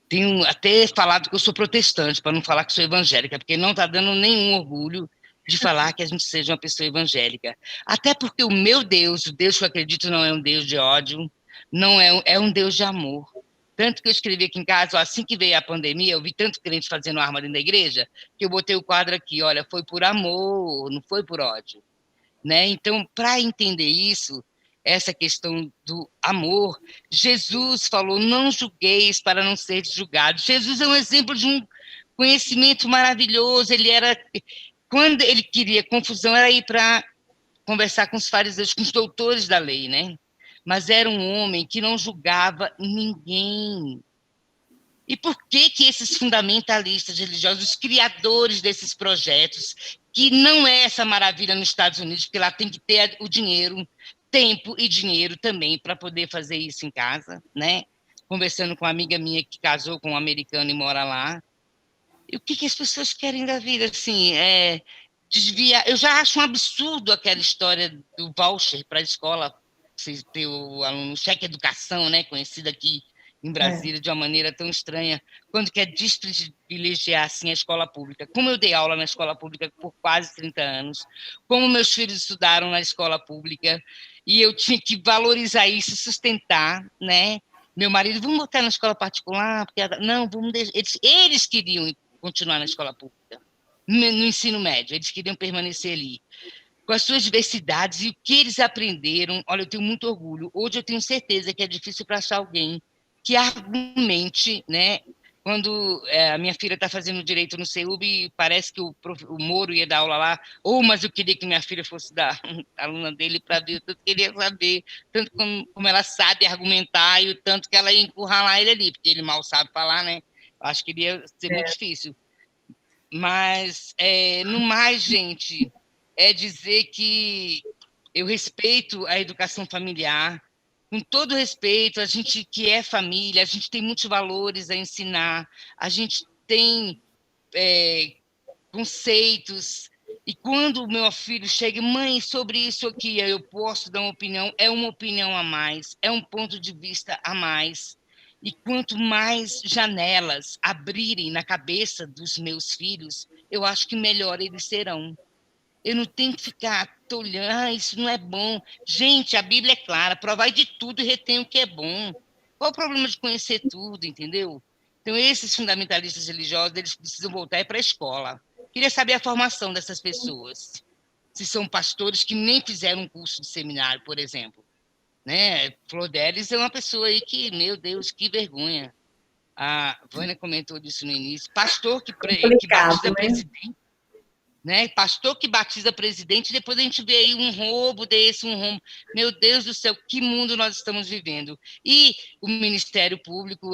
Tenho até falado que eu sou protestante, para não falar que sou evangélica, porque não está dando nenhum orgulho de falar que a gente seja uma pessoa evangélica. Até porque o meu Deus, o Deus que eu acredito, não é um Deus de ódio, não é um Deus de amor. Tanto que eu escrevi aqui em casa, ó, assim que veio a pandemia, eu vi tanto crente fazendo arma dentro da igreja, que eu botei o quadro aqui, olha, foi por amor, não foi por ódio. Né? Então, para entender isso, essa questão do amor, Jesus falou, não julgueis para não ser julgados. Jesus é um exemplo de um conhecimento maravilhoso, quando ele queria confusão, era ir para conversar com os fariseus, com os doutores da lei, né? Mas era um homem que não julgava ninguém. E por que que esses fundamentalistas religiosos, os criadores desses projetos, que não é essa maravilha nos Estados Unidos, porque lá tem que ter o dinheiro, tempo e dinheiro também para poder fazer isso em casa, né? Conversando com uma amiga minha que casou com um americano e mora lá. E o que que as pessoas querem da vida? Assim, desviar. Eu já acho um absurdo aquela história do voucher para a escola, você ter o aluno, cheque educação, né? Conhecido aqui em Brasília de uma maneira tão estranha, quando quer desprivilegiar assim, a escola pública. Como eu dei aula na escola pública por quase 30 anos, como meus filhos estudaram na escola pública, e eu tinha que valorizar isso, sustentar, né? Meu marido, vamos botar na escola particular? Porque, não, vamos deixar. Eles queriam continuar na escola pública, no ensino médio, eles queriam permanecer ali, com as suas diversidades e o que eles aprenderam. Olha, eu tenho muito orgulho. Hoje eu tenho certeza que é difícil para achar alguém que argumente, né? Quando a minha filha está fazendo direito no CEUB, parece que o Moro ia dar aula lá, mas eu queria que minha filha fosse da aluna dele para ver o tanto que ele ia saber, tanto como ela sabe argumentar e o tanto que ela ia encurralar ele ali, porque ele mal sabe falar, né? Acho que iria ser muito difícil. Mas, no mais, gente, é dizer que eu respeito a educação familiar, com todo respeito, a gente que é família, a gente tem muitos valores a ensinar, a gente tem conceitos, e quando o meu filho chega, mãe, sobre isso aqui, eu posso dar uma opinião a mais, é um ponto de vista a mais, e quanto mais janelas abrirem na cabeça dos meus filhos, eu acho que melhor eles serão. Eu não tenho que ficar olhando, isso não é bom. Gente, a Bíblia é clara, provai de tudo e retém o que é bom. Qual o problema de conhecer tudo, entendeu? Então, esses fundamentalistas religiosos, eles precisam voltar para a escola. Queria saber a formação dessas pessoas. Se são pastores que nem fizeram um curso de seminário, por exemplo. Né? Flor Delis é uma pessoa aí que, meu Deus, que vergonha. A Vânia comentou disso no início. Pastor que batiza presidente. Né? Pastor que batiza presidente, depois a gente vê aí um roubo desse, Meu Deus do céu, que mundo nós estamos vivendo. E o Ministério Público,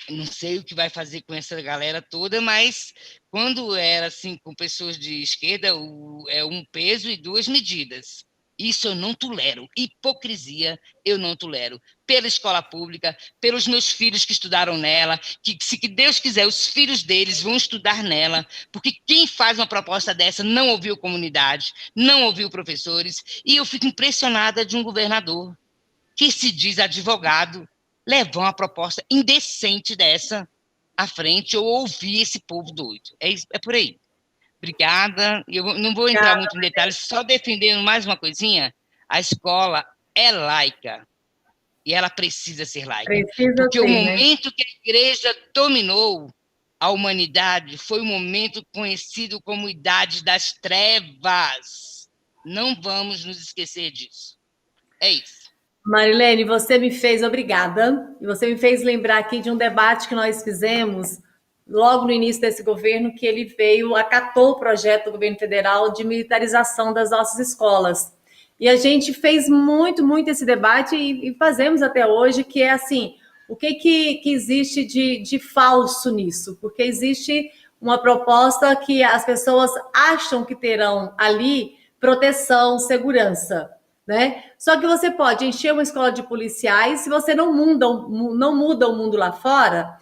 não sei o que vai fazer com essa galera toda, mas quando era assim com pessoas de esquerda, é um peso e duas medidas. Isso eu não tolero. Hipocrisia eu não tolero. Pela escola pública, pelos meus filhos que estudaram nela, que se Deus quiser, os filhos deles vão estudar nela, porque quem faz uma proposta dessa não ouviu comunidade, não ouviu professores, e eu fico impressionada de um governador que se diz advogado levar uma proposta indecente dessa à frente ou ouvir esse povo doido. É por aí. Obrigada. Eu não vou entrar muito em detalhes, só defendendo mais uma coisinha. A escola é laica e ela precisa ser laica. Porque o momento que a igreja dominou a humanidade foi o momento conhecido como Idade das Trevas. Não vamos nos esquecer disso. É isso. Marilene, obrigada. E você me fez lembrar aqui de um debate que nós fizemos logo no início desse governo, que ele acatou o projeto do governo federal de militarização das nossas escolas. E a gente fez muito esse debate e fazemos até hoje, que é assim, o que existe de falso nisso? Porque existe uma proposta que as pessoas acham que terão ali proteção, segurança, né? Só que você pode encher uma escola de policiais, se você não muda o mundo lá fora,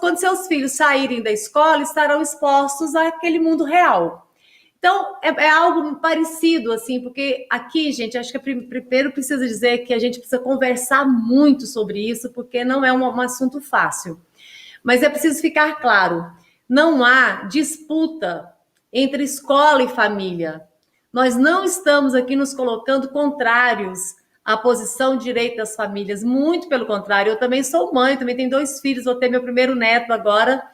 quando seus filhos saírem da escola, estarão expostos àquele mundo real. Então, é algo parecido, assim, porque aqui, gente, acho que primeiro precisa dizer que a gente precisa conversar muito sobre isso, porque não é um assunto fácil. Mas é preciso ficar claro, não há disputa entre escola e família. Nós não estamos aqui nos colocando contrários à posição de direito das famílias, muito pelo contrário. Eu também sou mãe, também tenho 2 filhos, vou ter meu primeiro neto agora.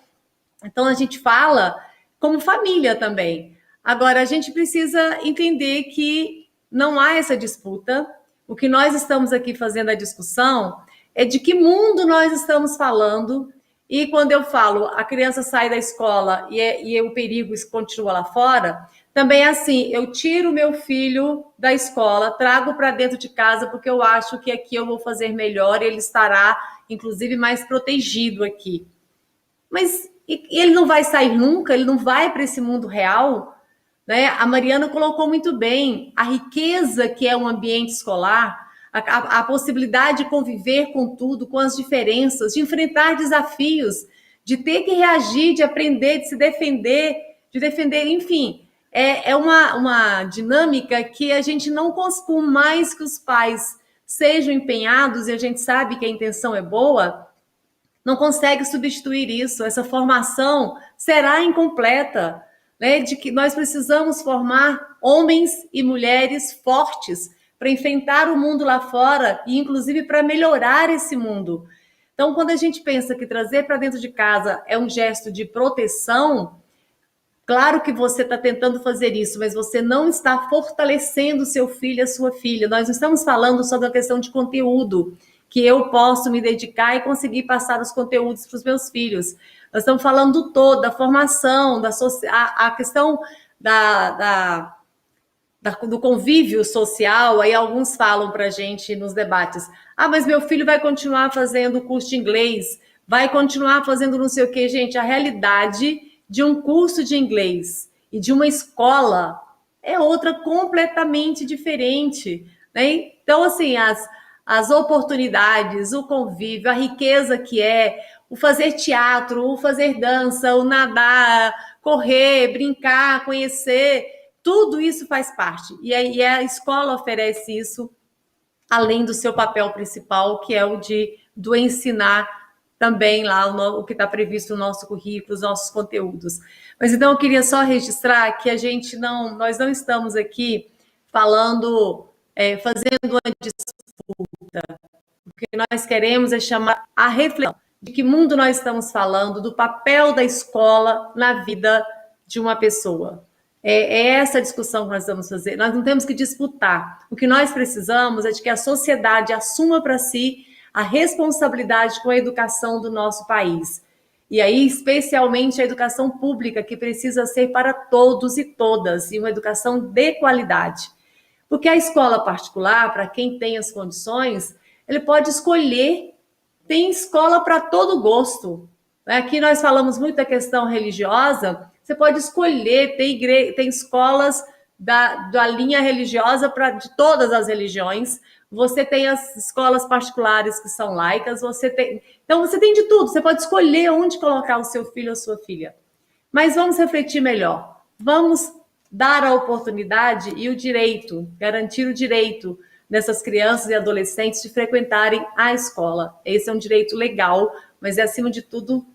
Então, a gente fala como família também. Agora, a gente precisa entender que não há essa disputa. O que nós estamos aqui fazendo a discussão é de que mundo nós estamos falando. E quando eu falo a criança sai da escola e o perigo continua lá fora, também é assim, eu tiro meu filho da escola, trago para dentro de casa, porque eu acho que aqui eu vou fazer melhor, ele estará, inclusive, mais protegido aqui. Mas e ele não vai sair nunca, ele não vai para esse mundo real, né? A Mariana colocou muito bem a riqueza que é um ambiente escolar, a possibilidade de conviver com tudo, com as diferenças, de enfrentar desafios, de ter que reagir, de aprender, de se defender, enfim, é uma dinâmica que a gente não, por mais que os pais sejam empenhados, e a gente sabe que a intenção é boa, não consegue substituir isso. Essa formação será incompleta, né? De que nós precisamos formar homens e mulheres fortes para enfrentar o mundo lá fora e, inclusive, para melhorar esse mundo. Então, quando a gente pensa que trazer para dentro de casa é um gesto de proteção, claro que você está tentando fazer isso, mas você não está fortalecendo o seu filho, a sua filha. Nós não estamos falando só da questão de conteúdo, que eu posso me dedicar e conseguir passar os conteúdos para os meus filhos. Nós estamos falando do todo, da formação, a questão do convívio social. Aí alguns falam para a gente nos debates, mas meu filho vai continuar fazendo curso de inglês, vai continuar fazendo não sei o quê. Gente, a realidade de um curso de inglês e de uma escola é outra completamente diferente, né? Então, assim, as oportunidades, o convívio, a riqueza que é o fazer teatro, o fazer dança, o nadar, correr, brincar, conhecer, tudo isso faz parte. E a escola oferece isso, além do seu papel principal, que é o do ensinar também lá o que está previsto no nosso currículo, os nossos conteúdos. Mas então eu queria só registrar que nós não estamos aqui falando, fazendo uma disputa. O que nós queremos é chamar a reflexão de que mundo nós estamos falando, do papel da escola na vida de uma pessoa. É essa a discussão que nós vamos fazer. Nós não temos que disputar. O que nós precisamos é de que a sociedade assuma para si a responsabilidade com a educação do nosso país. E aí, especialmente a educação pública, que precisa ser para todos e todas, e uma educação de qualidade. Porque a escola particular, para quem tem as condições, ele pode escolher, tem escola para todo gosto. Aqui nós falamos muito da questão religiosa, você pode escolher, tem escolas da linha religiosa de todas as religiões. Você tem as escolas particulares que são laicas, então você tem de tudo, você pode escolher onde colocar o seu filho ou sua filha. Mas vamos refletir melhor, vamos dar a oportunidade e o direito, garantir o direito dessas crianças e adolescentes de frequentarem a escola. Esse é um direito legal, mas acima de tudo,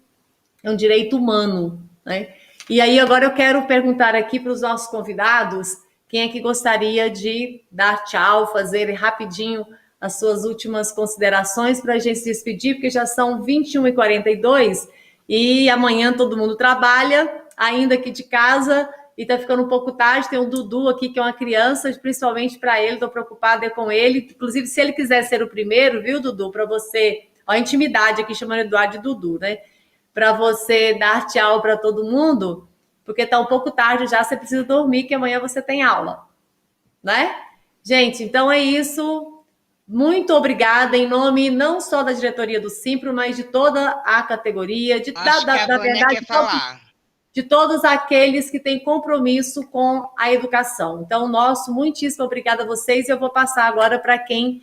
é um direito humano, né? E aí agora eu quero perguntar aqui para os nossos convidados, quem é que gostaria de dar tchau, fazer rapidinho as suas últimas considerações para a gente se despedir, porque já são 21h42 e amanhã todo mundo trabalha, ainda aqui de casa, e está ficando um pouco tarde. Tem o Dudu aqui, que é uma criança, principalmente para ele, estou preocupada com ele. Inclusive, se ele quiser ser o primeiro, viu, Dudu, para você... Olha a intimidade aqui, chamando Eduardo de Dudu, né? Para você dar tchau para todo mundo, porque está um pouco tarde já, você precisa dormir, que amanhã você tem aula, né? Gente, então é isso. Muito obrigada em nome não só da diretoria do Simpro, mas de toda a categoria, de todos aqueles que têm compromisso com a educação. Então, muitíssimo obrigada a vocês, e eu vou passar agora para quem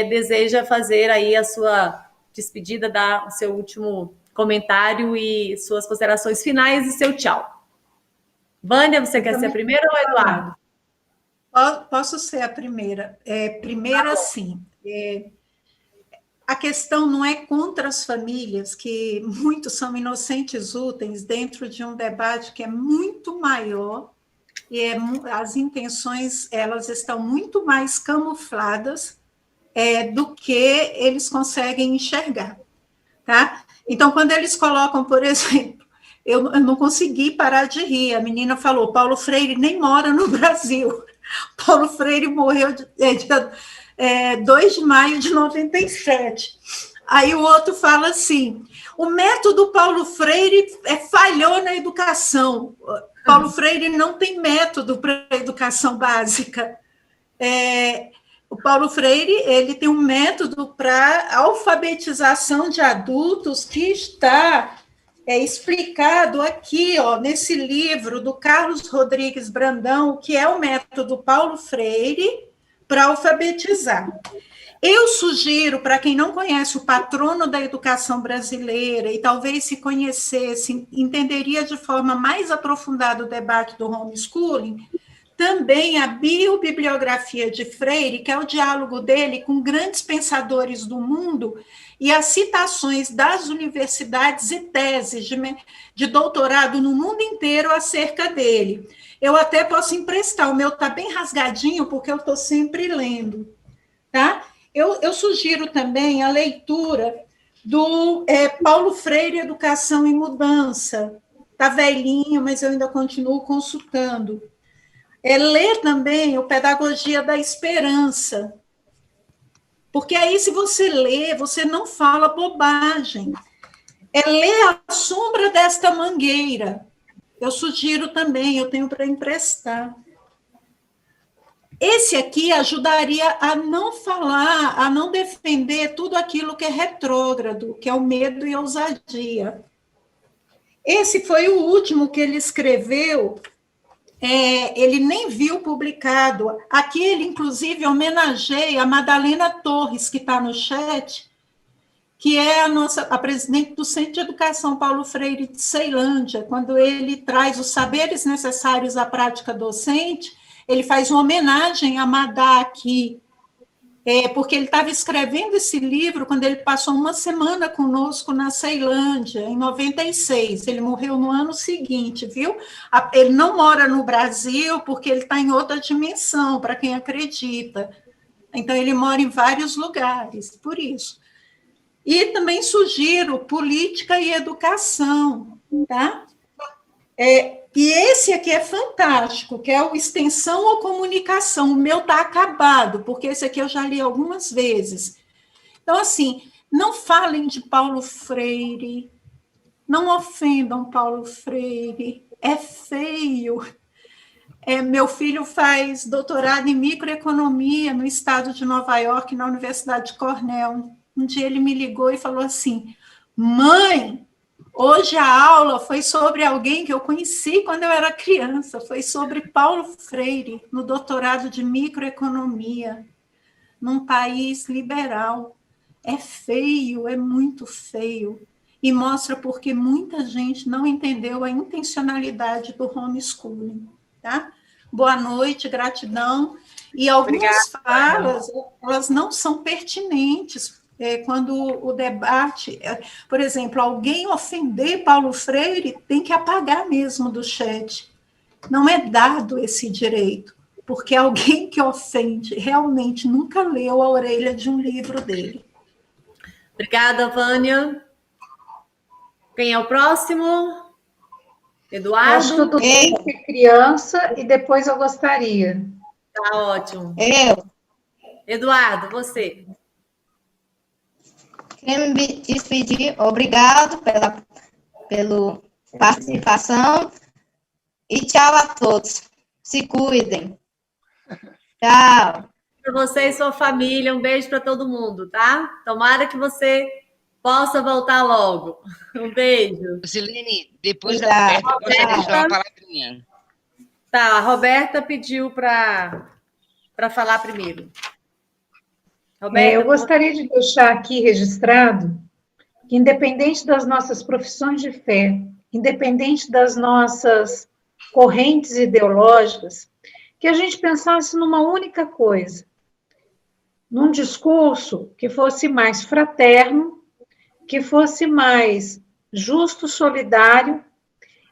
deseja fazer aí a sua despedida, dar o seu último comentário e suas considerações finais e seu tchau. Vânia, você quer ser a primeira ou Eduardo? Posso ser a primeira. Primeiro, assim, a questão não é contra as famílias, que muitos são inocentes úteis dentro de um debate que é muito maior, e as intenções, elas estão muito mais camufladas do que eles conseguem enxergar, tá? Então, quando eles colocam, por exemplo, eu não consegui parar de rir, a menina falou, Paulo Freire nem mora no Brasil. Paulo Freire morreu dia 2 de maio de 97. Aí o outro fala assim, o método Paulo Freire falhou na educação. Paulo Freire não tem método para a educação básica. O Paulo Freire, ele tem um método para alfabetização de adultos que está é explicado aqui, ó, nesse livro do Carlos Rodrigues Brandão, que é o método Paulo Freire para alfabetizar. Eu sugiro, para quem não conhece o patrono da educação brasileira e talvez se conhecesse, entenderia de forma mais aprofundada o debate do homeschooling, também a biobibliografia de Freire, que é o diálogo dele com grandes pensadores do mundo e as citações das universidades e teses de doutorado no mundo inteiro acerca dele. Eu até posso emprestar, o meu está bem rasgadinho, porque eu estou sempre lendo, tá? Eu sugiro também a leitura do Paulo Freire, Educação e Mudança. Está velhinho, mas eu ainda continuo consultando. Ler também o Pedagogia da Esperança, porque aí, se você lê, você não fala bobagem. Ler A Sombra desta Mangueira. Eu sugiro também, eu tenho para emprestar. Esse aqui ajudaria a não falar, a não defender tudo aquilo que é retrógrado, que é o medo e a ousadia. Esse foi o último que ele escreveu, ele nem viu publicado. Aqui ele, inclusive, homenageia a Madalena Torres, que está no chat, que é a presidente do Centro de Educação Paulo Freire de Ceilândia, quando ele traz os saberes necessários à prática docente. Ele faz uma homenagem a Madá aqui, porque ele estava escrevendo esse livro quando ele passou uma semana conosco na Ceilândia, em 96. Ele morreu no ano seguinte, viu? Ele não mora no Brasil porque ele está em outra dimensão, para quem acredita. Então, ele mora em vários lugares, por isso. E também sugiro política e educação, tá? E esse aqui é fantástico, que é o Extensão ou Comunicação. O meu está acabado, porque esse aqui eu já li algumas vezes. Então, assim, não falem de Paulo Freire, não ofendam Paulo Freire, é feio. Meu filho faz doutorado em microeconomia no estado de Nova York, na Universidade de Cornell. Um dia ele me ligou e falou assim: mãe, hoje a aula foi sobre alguém que eu conheci quando eu era criança, foi sobre Paulo Freire, no doutorado de microeconomia, num país liberal. É feio, é muito feio, e mostra porque muita gente não entendeu a intencionalidade do homeschooling, tá? Boa noite, gratidão. E algumas falas, elas não são pertinentes, quando o debate, por exemplo, alguém ofender Paulo Freire, tem que apagar mesmo do chat. Não é dado esse direito, porque alguém que ofende realmente nunca leu a orelha de um livro dele. Obrigada, Vânia. Quem é o próximo? Eduardo? Acho que eu tô criança e depois eu gostaria. Tá ótimo. Eu. Eduardo, você. Quero me despedir. Obrigado pela participação. E tchau a todos. Se cuidem. Tchau. Para você e sua família, um beijo para todo mundo, tá? Tomara que você possa voltar logo. Um beijo. Silene, depois da Roberta, eu gostaria de deixar uma palavrinha. Tá, a Roberta pediu para falar primeiro. Roberta, eu gostaria de deixar aqui registrado que, independente das nossas profissões de fé, independente das nossas correntes ideológicas, que a gente pensasse numa única coisa, num discurso que fosse mais fraterno, que fosse mais justo, solidário,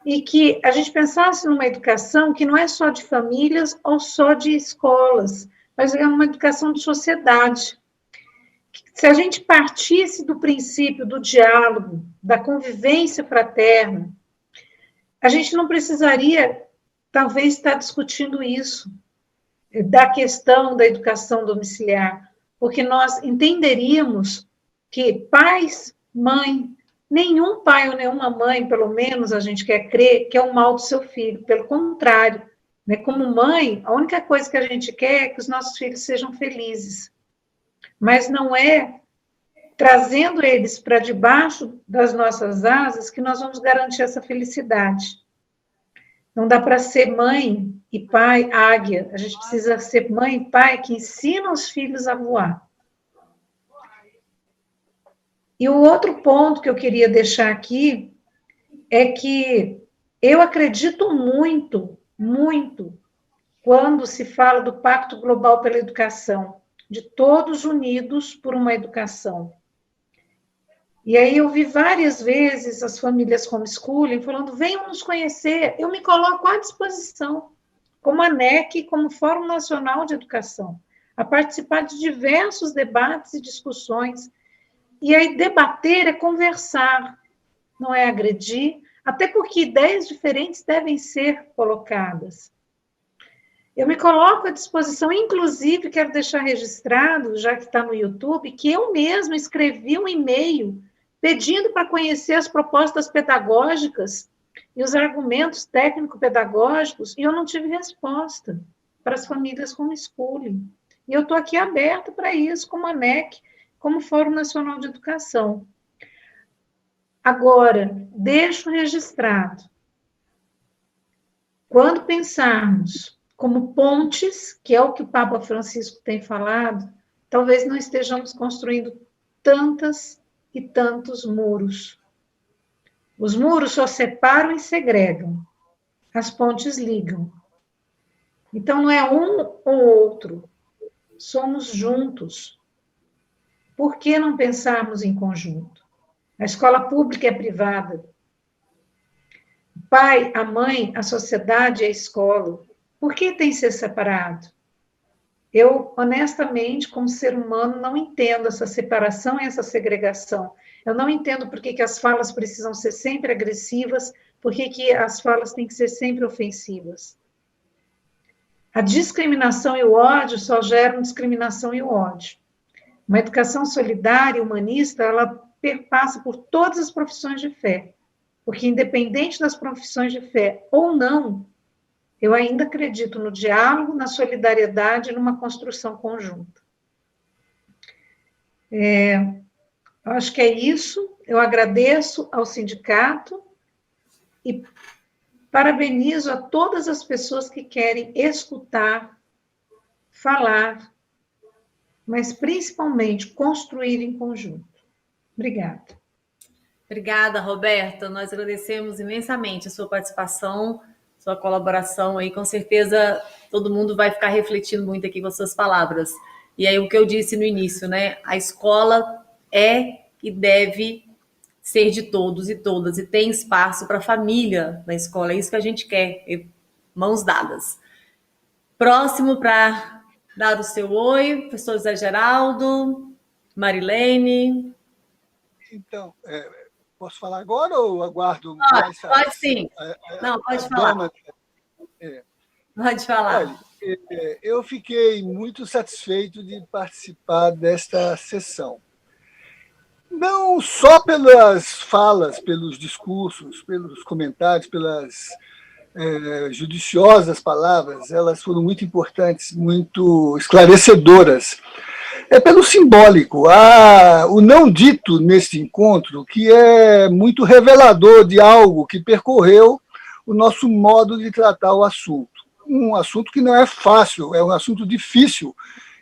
e que a gente pensasse numa educação que não é só de famílias ou só de escolas, mas é uma educação de sociedade. Se a gente partisse do princípio do diálogo, da convivência fraterna, a gente não precisaria, talvez, estar discutindo isso, da questão da educação domiciliar, porque nós entenderíamos que pais, mãe, nenhum pai ou nenhuma mãe, pelo menos a gente quer crer, que é o mal do seu filho. Pelo contrário, né? Como mãe, a única coisa que a gente quer é que os nossos filhos sejam felizes. Mas não é trazendo eles para debaixo das nossas asas, que nós vamos garantir essa felicidade. Não dá para ser mãe e pai águia, a gente precisa ser mãe e pai que ensinam os filhos a voar. E o outro ponto que eu queria deixar aqui é que eu acredito muito, muito, quando se fala do Pacto Global pela Educação, de todos unidos por uma educação. E aí eu vi várias vezes as famílias homeschooling falando, venham nos conhecer, eu me coloco à disposição, como ANEC, como Fórum Nacional de Educação, a participar de diversos debates e discussões. E aí debater é conversar, não é agredir, até porque ideias diferentes devem ser colocadas. Eu me coloco à disposição, inclusive, quero deixar registrado, já que está no YouTube, que eu mesma escrevi um e-mail pedindo para conhecer as propostas pedagógicas e os argumentos técnico-pedagógicos, e eu não tive resposta para as famílias homeschooling. E eu estou aqui aberta para isso, como ANEC, como Fórum Nacional de Educação. Agora, deixo registrado, quando pensarmos como pontes, que é o que o Papa Francisco tem falado, talvez não estejamos construindo tantas e tantos muros. Os muros só separam e segregam, as pontes ligam. Então, não é um ou outro, somos juntos. Por que não pensarmos em conjunto? A escola pública é privada. O pai, a mãe, a sociedade e a escola. Por que tem que ser separado? Eu, honestamente, como ser humano, não entendo essa separação e essa segregação. Eu não entendo por que as falas precisam ser sempre agressivas, por que as falas têm que ser sempre ofensivas. A discriminação e o ódio só geram discriminação e o ódio. Uma educação solidária e humanista, ela perpassa por todas as profissões de fé, porque independente das profissões de fé ou não, eu ainda acredito no diálogo, na solidariedade e numa construção conjunta. Eu acho que é isso. Eu agradeço ao sindicato e parabenizo a todas as pessoas que querem escutar, falar, mas principalmente construir em conjunto. Obrigada. Obrigada, Roberta. Nós agradecemos imensamente a sua participação, sua colaboração aí. Com certeza todo mundo vai ficar refletindo muito aqui com as suas palavras. E aí o que eu disse no início, né? A escola é e deve ser de todos e todas, e tem espaço para a família na escola. É isso que a gente quer, mãos dadas. Próximo para dar o seu oi, professor José Geraldo, Marilene. Então, posso falar agora ou aguardo mais? Pode sim. Não, pode falar. Pode falar. Olha, eu fiquei muito satisfeito de participar desta sessão. Não só pelas falas, pelos discursos, pelos comentários, pelas judiciosas palavras, elas foram muito importantes, muito esclarecedoras. É pelo simbólico, o não dito nesse encontro, que é muito revelador de algo que percorreu o nosso modo de tratar o assunto. Um assunto que não é fácil, é um assunto difícil,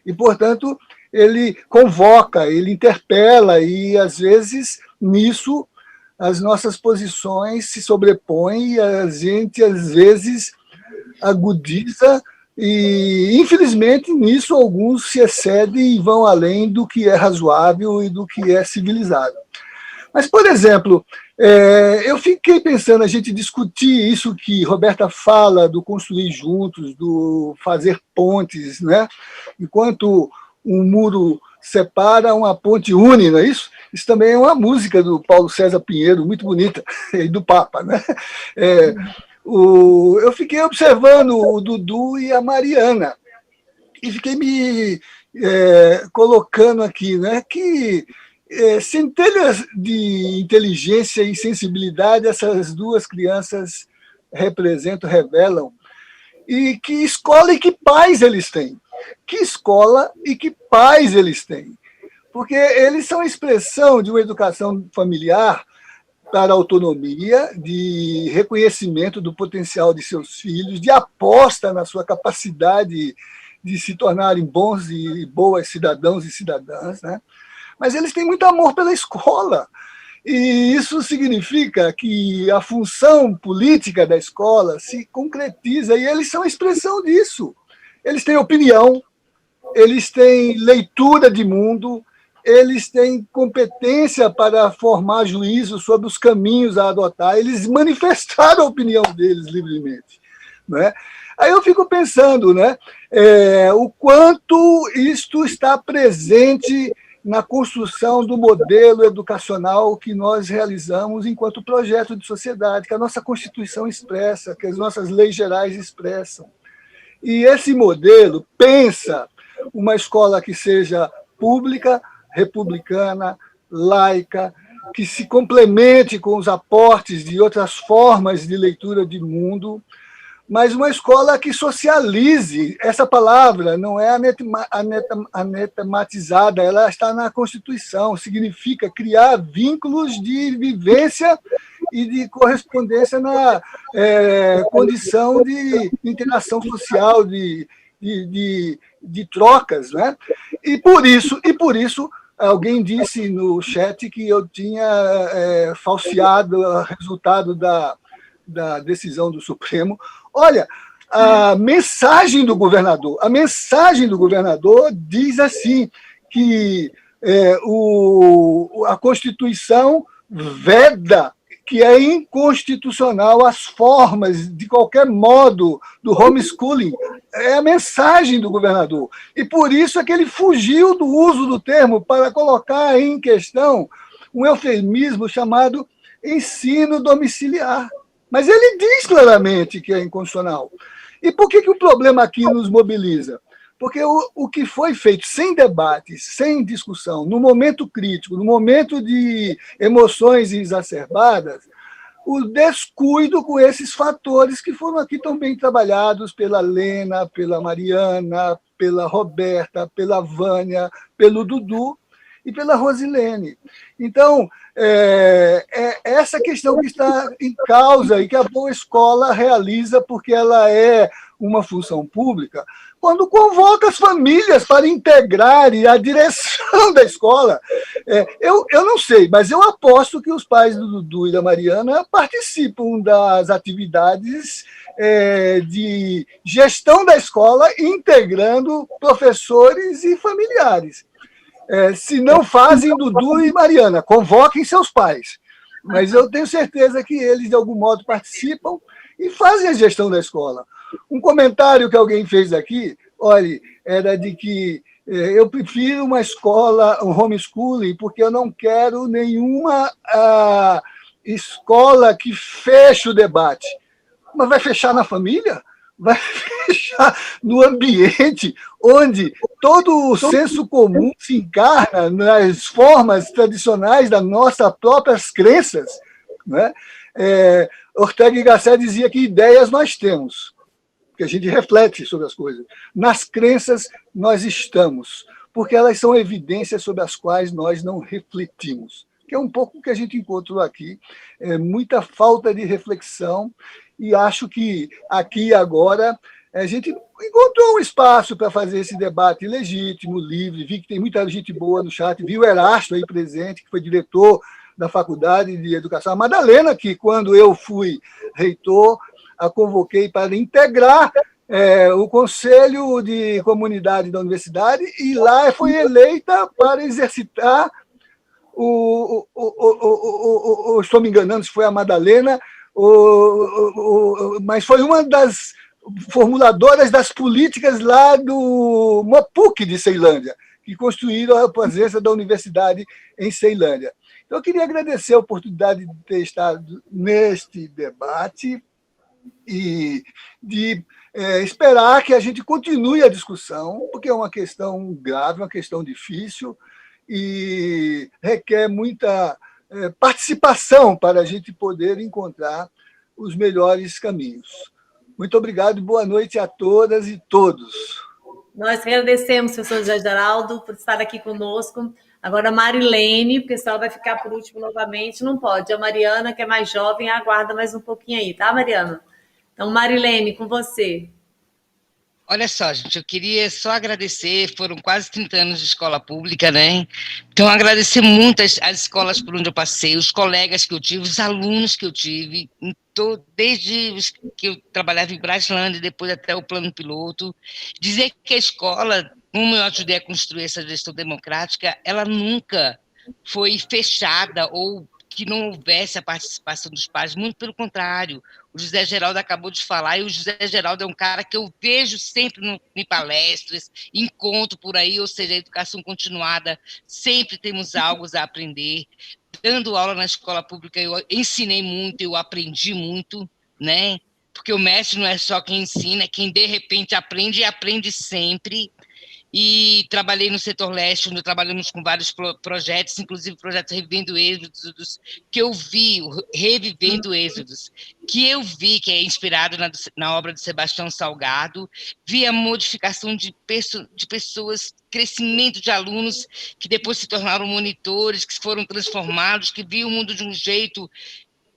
e, portanto, ele convoca, ele interpela, e, às vezes, nisso, as nossas posições se sobrepõem e a gente, às vezes, agudiza. E, infelizmente, nisso alguns se excedem e vão além do que é razoável e do que é civilizado. Mas, por exemplo, eu fiquei pensando, a gente discutir isso que Roberta fala, do construir juntos, do fazer pontes, né? Enquanto um muro separa, uma ponte une, não é isso? Isso também é uma música do Paulo César Pinheiro, muito bonita, e do Papa, né? Eu fiquei observando o Dudu e a Mariana e fiquei me colocando aqui, né, que centelhas de inteligência e sensibilidade essas duas crianças representam, revelam, e que escola e que pais eles têm. Que escola e que pais eles têm. porque eles são a expressão de uma educação familiar para a autonomia, de reconhecimento do potencial de seus filhos, de aposta na sua capacidade de se tornarem bons e boas cidadãos e cidadãs, né? Mas eles têm muito amor pela escola. E isso significa que a função política da escola se concretiza, e eles são a expressão disso. Eles têm opinião, eles têm leitura de mundo, eles têm competência para formar juízo sobre os caminhos a adotar, eles manifestaram a opinião deles livremente. Né? Aí eu fico pensando, né, o quanto isto está presente na construção do modelo educacional que nós realizamos enquanto projeto de sociedade, que a nossa Constituição expressa, que as nossas leis gerais expressam. E esse modelo pensa uma escola que seja pública, republicana, laica, que se complemente com os aportes de outras formas de leitura de mundo, mas uma escola que socialize. Essa palavra não é anatematizada, ela está na Constituição, significa criar vínculos de vivência e de correspondência na condição de interação social, de trocas. Né? E por isso, alguém disse no chat que eu tinha falseado o resultado da decisão do Supremo. Olha, a mensagem do governador diz assim, que a Constituição veda, que é inconstitucional as formas, de qualquer modo, do homeschooling. É a mensagem do governador. E por isso é que ele fugiu do uso do termo para colocar em questão um eufemismo chamado ensino domiciliar. Mas ele diz claramente que é inconstitucional. E por que o problema aqui nos mobiliza? Porque o que foi feito sem debate, sem discussão, no momento crítico, no momento de emoções exacerbadas, o descuido com esses fatores que foram aqui tão bem trabalhados pela Lena, pela Mariana, pela Roberta, pela Vânia, pelo Dudu e pela Rosilene. Então, essa questão que está em causa e que a Boa Escola realiza porque ela é uma função pública, quando convoca as famílias para integrarem a direção da escola. Eu não sei, mas eu aposto que os pais do Dudu e da Mariana participam das atividades de gestão da escola, integrando professores e familiares. Se não fazem, Dudu e Mariana, convoquem seus pais. Mas eu tenho certeza que eles, de algum modo, participam e fazem a gestão da escola. Um comentário que alguém fez aqui, olha, era de que eu prefiro uma escola, um homeschooling, porque eu não quero nenhuma escola que feche o debate. Mas vai fechar na família? Vai fechar no ambiente onde todo o senso comum se encarna nas formas tradicionais das nossas próprias crenças. Né? Ortega y Gasset dizia que ideias nós temos, que a gente reflete sobre as coisas. Nas crenças nós estamos, porque elas são evidências sobre as quais nós não refletimos. Que é um pouco o que a gente encontrou aqui, muita falta de reflexão, e acho que aqui agora a gente encontrou um espaço para fazer esse debate legítimo, livre. Vi que tem muita gente boa no chat, vi o Erasto aí presente, que foi diretor da Faculdade de Educação, a Madalena, que quando eu fui reitor, a convoquei para integrar o Conselho de Comunidade da Universidade, e lá foi eleita para exercitar estou me enganando se foi a Madalena, mas foi uma das formuladoras das políticas lá do Mopuc de Ceilândia, que construíram a presença da universidade em Ceilândia. Então, eu queria agradecer a oportunidade de ter estado neste debate e de esperar que a gente continue a discussão, porque é uma questão grave, uma questão difícil, e requer muita participação para a gente poder encontrar os melhores caminhos. Muito obrigado e boa noite a todas e todos. Nós agradecemos, professor José Geraldo, por estar aqui conosco. Agora a Marilene, porque senão ela vai ficar por último novamente, não pode. A Mariana, que é mais jovem, aguarda mais um pouquinho aí, tá, Mariana? Então, Marilene, com você. Olha só, gente, eu queria só agradecer, foram quase 30 anos de escola pública, né? Então, agradecer muito as escolas por onde eu passei, os colegas que eu tive, os alunos que eu tive, desde que eu trabalhava em Braslândia, depois até o plano piloto. Dizer que a escola, como eu ajudei a construir essa gestão democrática, ela nunca foi fechada ou que não houvesse a participação dos pais, muito pelo contrário. O José Geraldo acabou de falar, e o José Geraldo é um cara que eu vejo sempre em palestras, encontro por aí, ou seja, a educação continuada, sempre temos algo a aprender. Dando aula na escola pública, eu ensinei muito, eu aprendi muito, né? Porque o mestre não é só quem ensina, é quem de repente aprende e aprende sempre. E trabalhei no setor leste, onde trabalhamos com vários projetos, inclusive projetos Revivendo Êxodos, que eu vi, Revivendo Êxodos, que eu vi, que é inspirado na obra de Sebastião Salgado, vi a modificação de pessoas, crescimento de alunos que depois se tornaram monitores, que foram transformados, que viam o mundo de um jeito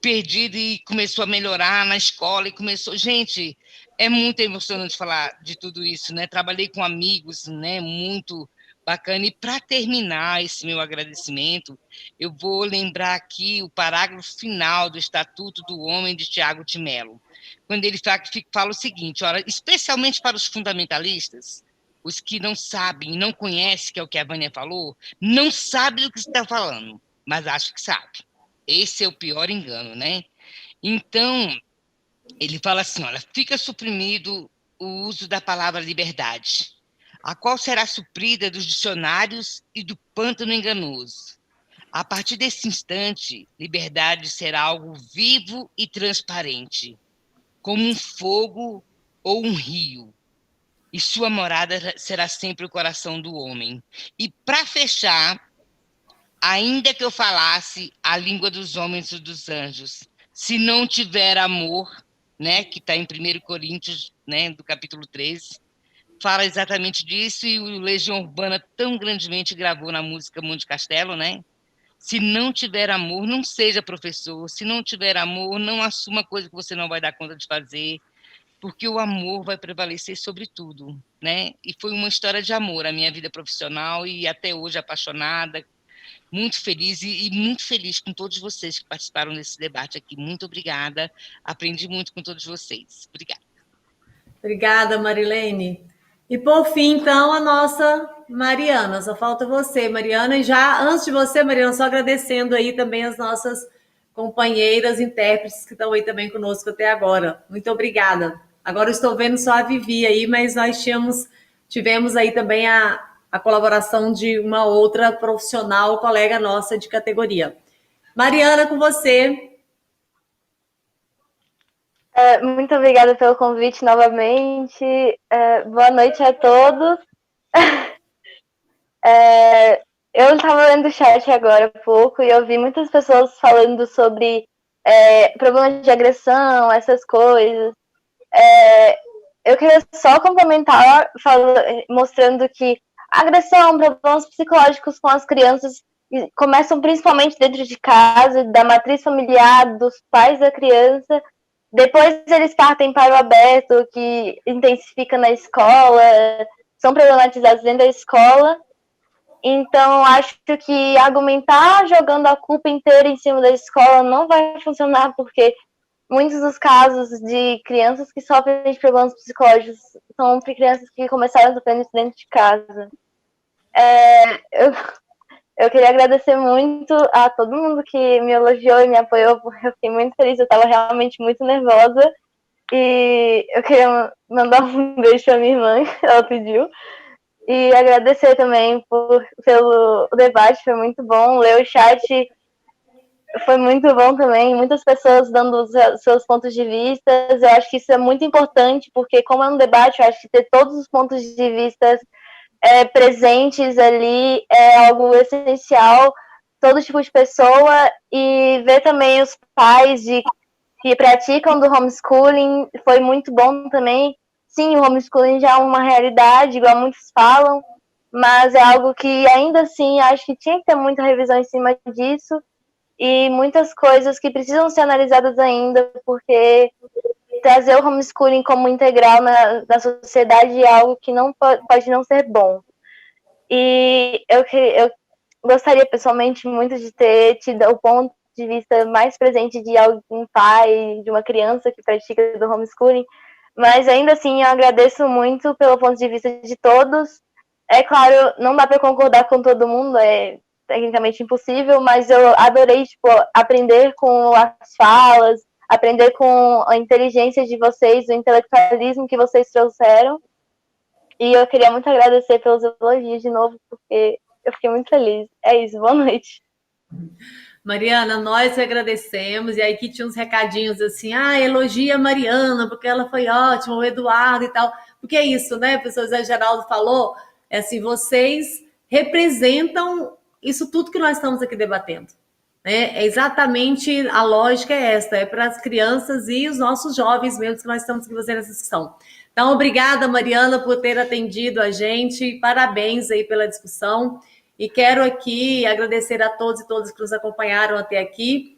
perdido e começou a melhorar na escola, e começou... Gente, é muito emocionante falar de tudo isso, né? Trabalhei com amigos, né? Muito bacana. E para terminar esse meu agradecimento, eu vou lembrar aqui o parágrafo final do Estatuto do Homem de Tiago de Mello, quando ele fala o seguinte, olha, especialmente para os fundamentalistas, os que não sabem, não conhecem, que é o que a Vânia falou, não sabem do que está falando, mas acham que sabe. Esse é o pior engano, né? Então, ele fala assim, olha, fica suprimido o uso da palavra liberdade, a qual será suprida dos dicionários e do pântano enganoso. A partir desse instante, liberdade será algo vivo e transparente, como um fogo ou um rio, e sua morada será sempre o coração do homem. E para fechar, ainda que eu falasse a língua dos homens e dos anjos, se não tiver amor, né, que está em 1 Coríntios, né, do capítulo 13, fala exatamente disso, e o Legião Urbana tão grandemente gravou na música Monte Castelo, né? Se não tiver amor, não seja professor. Se não tiver amor, não assuma coisa que você não vai dar conta de fazer, porque o amor vai prevalecer sobre tudo, né? E foi uma história de amor, a minha vida profissional, e até hoje apaixonada, muito feliz e muito feliz com todos vocês que participaram desse debate aqui. Muito obrigada. Aprendi muito com todos vocês. Obrigada. Obrigada, Marilene. E por fim, então, a nossa Mariana. Só falta você, Mariana. E já antes de você, Mariana, só agradecendo aí também as nossas companheiras, intérpretes que estão aí também conosco até agora. Muito obrigada. Agora eu estou vendo só a Vivi aí, mas nós tivemos aí também a colaboração de uma outra profissional, colega nossa de categoria. Mariana, com você. Muito obrigada pelo convite novamente. Boa noite a todos. Eu estava lendo o chat agora há pouco e eu vi muitas pessoas falando sobre problemas de agressão, essas coisas. Eu queria só complementar mostrando que a agressão, problemas psicológicos com as crianças começam principalmente dentro de casa, da matriz familiar, dos pais da criança. Depois eles partem para o aberto, que intensifica na escola, são problematizados dentro da escola. Então, acho que argumentar jogando a culpa inteira em cima da escola não vai funcionar, porque muitos dos casos de crianças que sofrem de problemas psicológicos são crianças que começaram a sofrer isso dentro de casa. Eu queria agradecer muito a todo mundo que me elogiou e me apoiou, porque eu fiquei muito feliz, eu estava realmente muito nervosa. E eu queria mandar um beijo para minha irmã, ela pediu. E agradecer também pelo debate, foi muito bom. Ler o chat foi muito bom também, muitas pessoas dando os seus pontos de vista. Eu acho que isso é muito importante, porque como é um debate, eu acho que ter todos os pontos de vista presentes ali é algo essencial, todo tipo de pessoa, e ver também os pais que praticam do homeschooling foi muito bom também. Sim, o homeschooling já é uma realidade, igual muitos falam, mas é algo que ainda assim acho que tinha que ter muita revisão em cima disso e muitas coisas que precisam ser analisadas ainda, porque trazer o homeschooling como integral na sociedade é algo que não pode não ser bom. E eu gostaria pessoalmente muito de ter tido o ponto de vista mais presente de algum pai, de uma criança que pratica do homeschooling, mas ainda assim eu agradeço muito pelo ponto de vista de todos. É claro, não dá para concordar com todo mundo, é tecnicamente impossível, mas eu adorei aprender com as falas, aprender com a inteligência de vocês, o intelectualismo que vocês trouxeram. E eu queria muito agradecer pelos elogios de novo, porque eu fiquei muito feliz. É isso, boa noite. Mariana, nós agradecemos, e aí que tinha uns recadinhos assim, elogia a Mariana, porque ela foi ótima, o Eduardo e tal, porque é isso, né, o professor Zé Geraldo falou, é assim, vocês representam isso tudo que nós estamos aqui debatendo, né, é exatamente, a lógica é esta, é para as crianças e os nossos jovens mesmo que nós estamos aqui fazendo essa discussão. Então, obrigada, Mariana, por ter atendido a gente, parabéns aí pela discussão. E quero aqui agradecer a todos e todas que nos acompanharam até aqui.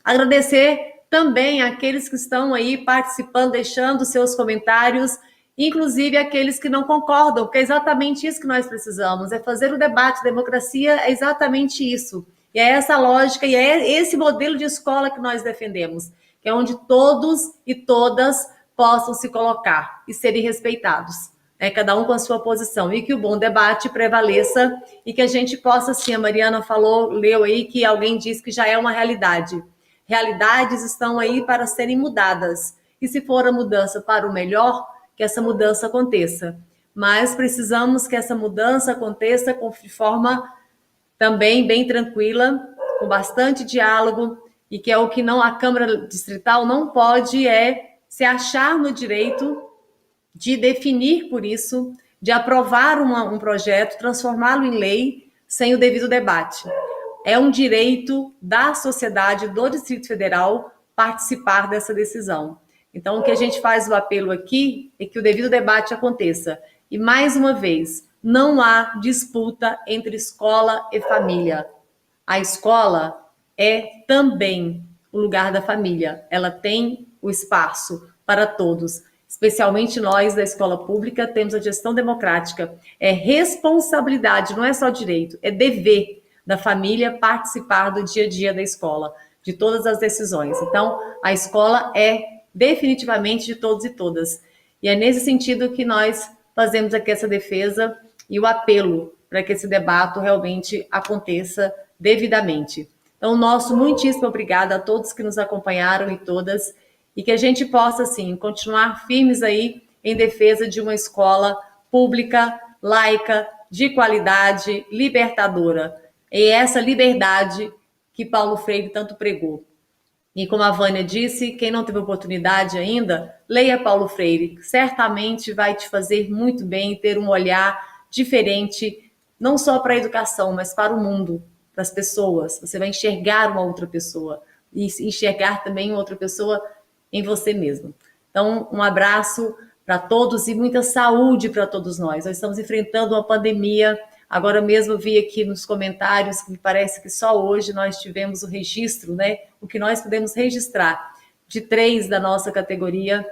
Agradecer também àqueles que estão aí participando, deixando seus comentários, inclusive aqueles que não concordam, porque é exatamente isso que nós precisamos, é fazer o debate. Democracia é exatamente isso. E é essa lógica, e é esse modelo de escola que nós defendemos, que é onde todos e todas possam se colocar e serem respeitados. Cada um com a sua posição, e que o bom debate prevaleça, e que a gente possa, assim, a Mariana falou, leu aí, que alguém disse que já é uma realidade. Realidades estão aí para serem mudadas, e se for a mudança para o melhor, que essa mudança aconteça. Mas precisamos que essa mudança aconteça de forma também bem tranquila, com bastante diálogo, e que é o que não a Câmara Distrital não pode se achar no direito de definir por isso, de aprovar um projeto, transformá-lo em lei, sem o devido debate. É um direito da sociedade do Distrito Federal participar dessa decisão. Então, o que a gente faz o apelo aqui é que o devido debate aconteça. E, mais uma vez, não há disputa entre escola e família. A escola é também o lugar da família. Ela tem o espaço para todos. Especialmente nós da escola pública temos a gestão democrática. É responsabilidade, não é só direito, é dever da família participar do dia a dia da escola, de todas as decisões. Então, a escola é definitivamente de todos e todas. E é nesse sentido que nós fazemos aqui essa defesa e o apelo para que esse debate realmente aconteça devidamente. Então, nosso muitíssimo obrigada a todos que nos acompanharam e todas, e que a gente possa, sim, continuar firmes aí em defesa de uma escola pública, laica, de qualidade, libertadora. E essa liberdade que Paulo Freire tanto pregou. E como a Vânia disse, quem não teve oportunidade ainda, leia Paulo Freire. Certamente vai te fazer muito bem ter um olhar diferente, não só para a educação, mas para o mundo, para as pessoas. Você vai enxergar uma outra pessoa e enxergar também uma outra pessoa em você mesmo. Então, um abraço para todos e muita saúde para todos nós. Nós estamos enfrentando uma pandemia. Agora mesmo eu vi aqui nos comentários que me parece que só hoje nós tivemos o registro, né? O que nós podemos registrar de 3 da nossa categoria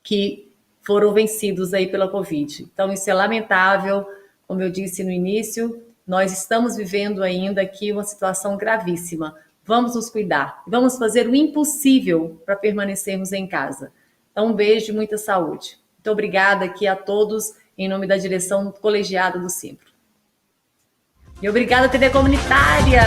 que foram vencidos aí pela Covid. Então, isso é lamentável. Como eu disse no início, nós estamos vivendo ainda aqui uma situação gravíssima. Vamos nos cuidar, vamos fazer o impossível para permanecermos em casa. Então, um beijo e muita saúde. Muito obrigada aqui a todos, em nome da direção colegiada do Simpro. E obrigada, TV Comunitária!